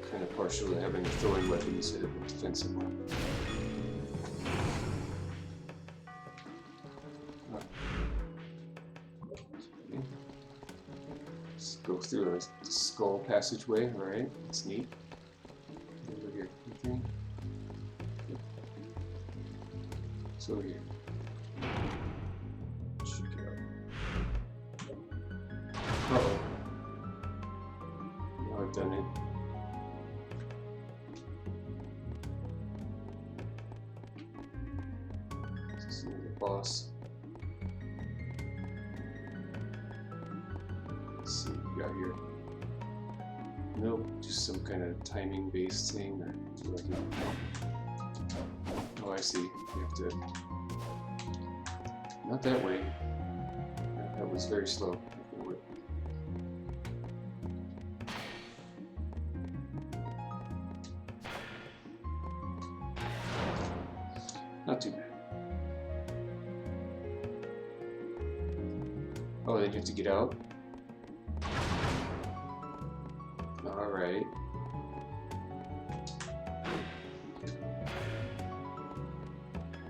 Kind of partial to having a throwing weapon instead of a defensive one. Okay. Let's go through the skull passageway. Alright, that's neat. Over here. Anything? It's over here. Check it out. Uh-oh. Now I've done it. Boss. Let's see what we got here. Nope, just some kind of timing based thing. Or what do I do? Oh, I see. We have to. Not that way. That was very slow. Not too bad. Oh, then you have to get out? Alright.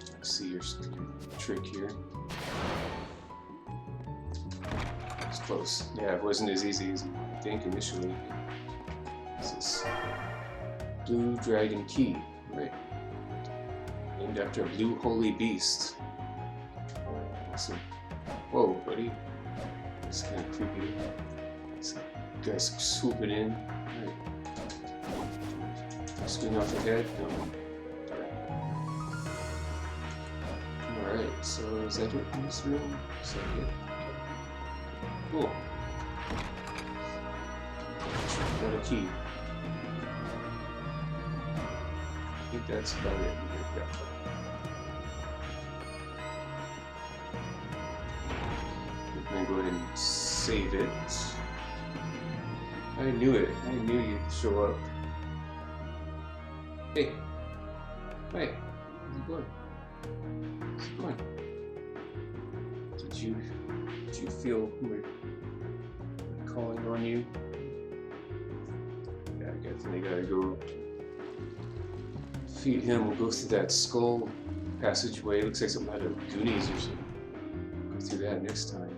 I see your trick here. It's close. Yeah, it wasn't as easy as I think initially. This is Blue Dragon Key, right? Named after a blue holy beast. Awesome. Whoa, buddy. It's kind of creepy. This guy's swooping in. Alright. Swing off the head? No. Alright, so is that it in this room? Is that it? Cool. Got a key. I think that's about it. Yeah. I'm gonna go ahead and save it. I knew it. I knew you'd show up. Hey. Hey. How's it going? How's it going? Did you feel we're calling on you? Yeah, I definitely gotta go feed him. We'll go through that skull passageway. Looks like something out of Goonies or something. Go through that next time.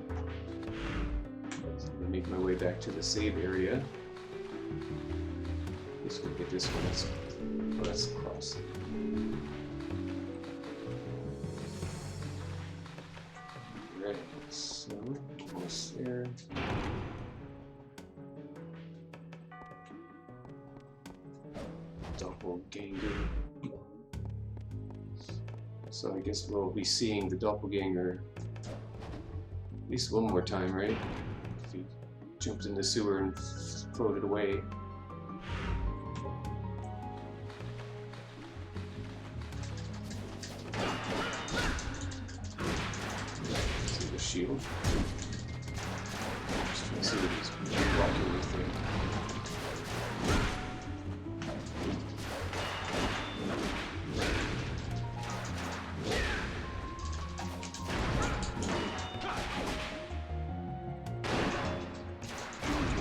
Make my way back to the save area. Let's go get this one. Oh, that's across. Right, so almost there. Doppelganger. So I guess we'll be seeing the doppelganger at least one more time, right? If he jumped in the sewer and floated away. See the shield. Just trying to see what he's blocking with there.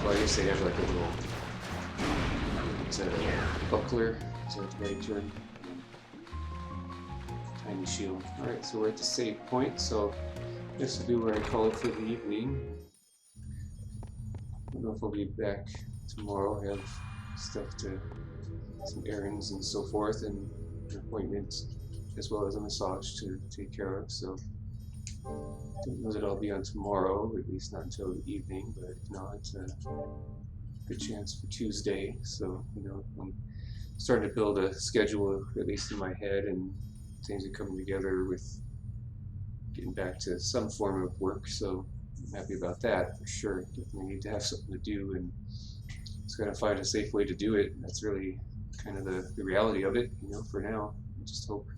Well, I guess they have like a little, is that a buckler? Is that the right term? Tiny shield. Alright, so we're at the save point, so this will be where I call it for the evening. I don't know if I'll be back tomorrow. I have stuff to, some errands and so forth, and an appointment as well as a massage to take care of. So don't know that I'll be on tomorrow, at least not until the evening. But if not, good chance for Tuesday. So I'm starting to build a schedule, at least in my head, and things are coming together with getting back to some form of work. So I'm happy about that for sure. Definitely need to have something to do, and just gotta find a safe way to do it. That's really kind of the reality of it, for now. I just hope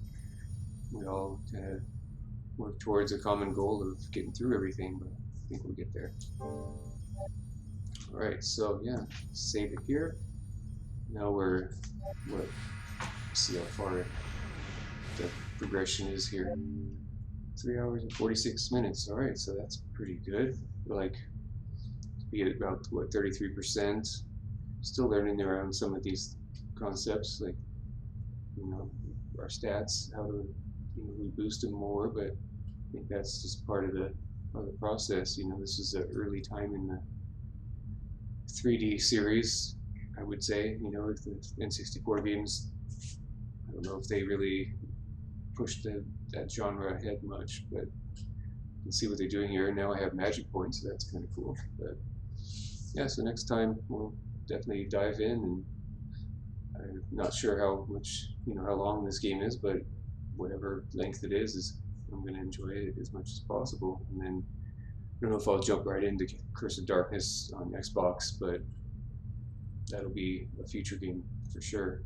we all kind of work towards a common goal of getting through everything, but I think we'll get there. All right, so yeah, save it here. Now we're, what, see how far the progression is here. 3 hours and 46 minutes. All right, so that's pretty good. We're like, we get about, what, 33%. Still learning around some of these concepts, like, our stats, how to, we boost them more, but I think that's just part of the process. This is an early time in the 3D series, I would say. With the N64 games, I don't know if they really pushed that genre ahead much, but you can see what they're doing here. Now I have magic points, so that's kind of cool. But yeah, so next time we'll definitely dive in, and I'm not sure how much, how long this game is, but whatever length it is I'm going to enjoy it as much as possible. And then I don't know if I'll jump right into Curse of Darkness on Xbox, but that'll be a future game for sure.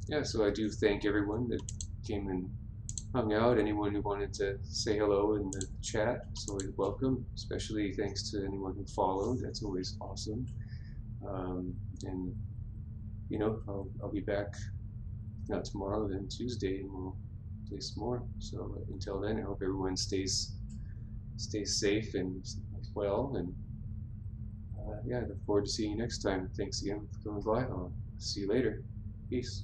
Yeah, so I do thank everyone that came and hung out. Anyone who wanted to say hello in the chat, it's always welcome. Especially thanks to anyone who followed. That's always awesome. And I'll be back not tomorrow, then Tuesday, and we'll play some more. So until then, I hope everyone stays safe and well. And yeah, I look forward to seeing you next time. Thanks again for coming by. I'll see you later. Peace.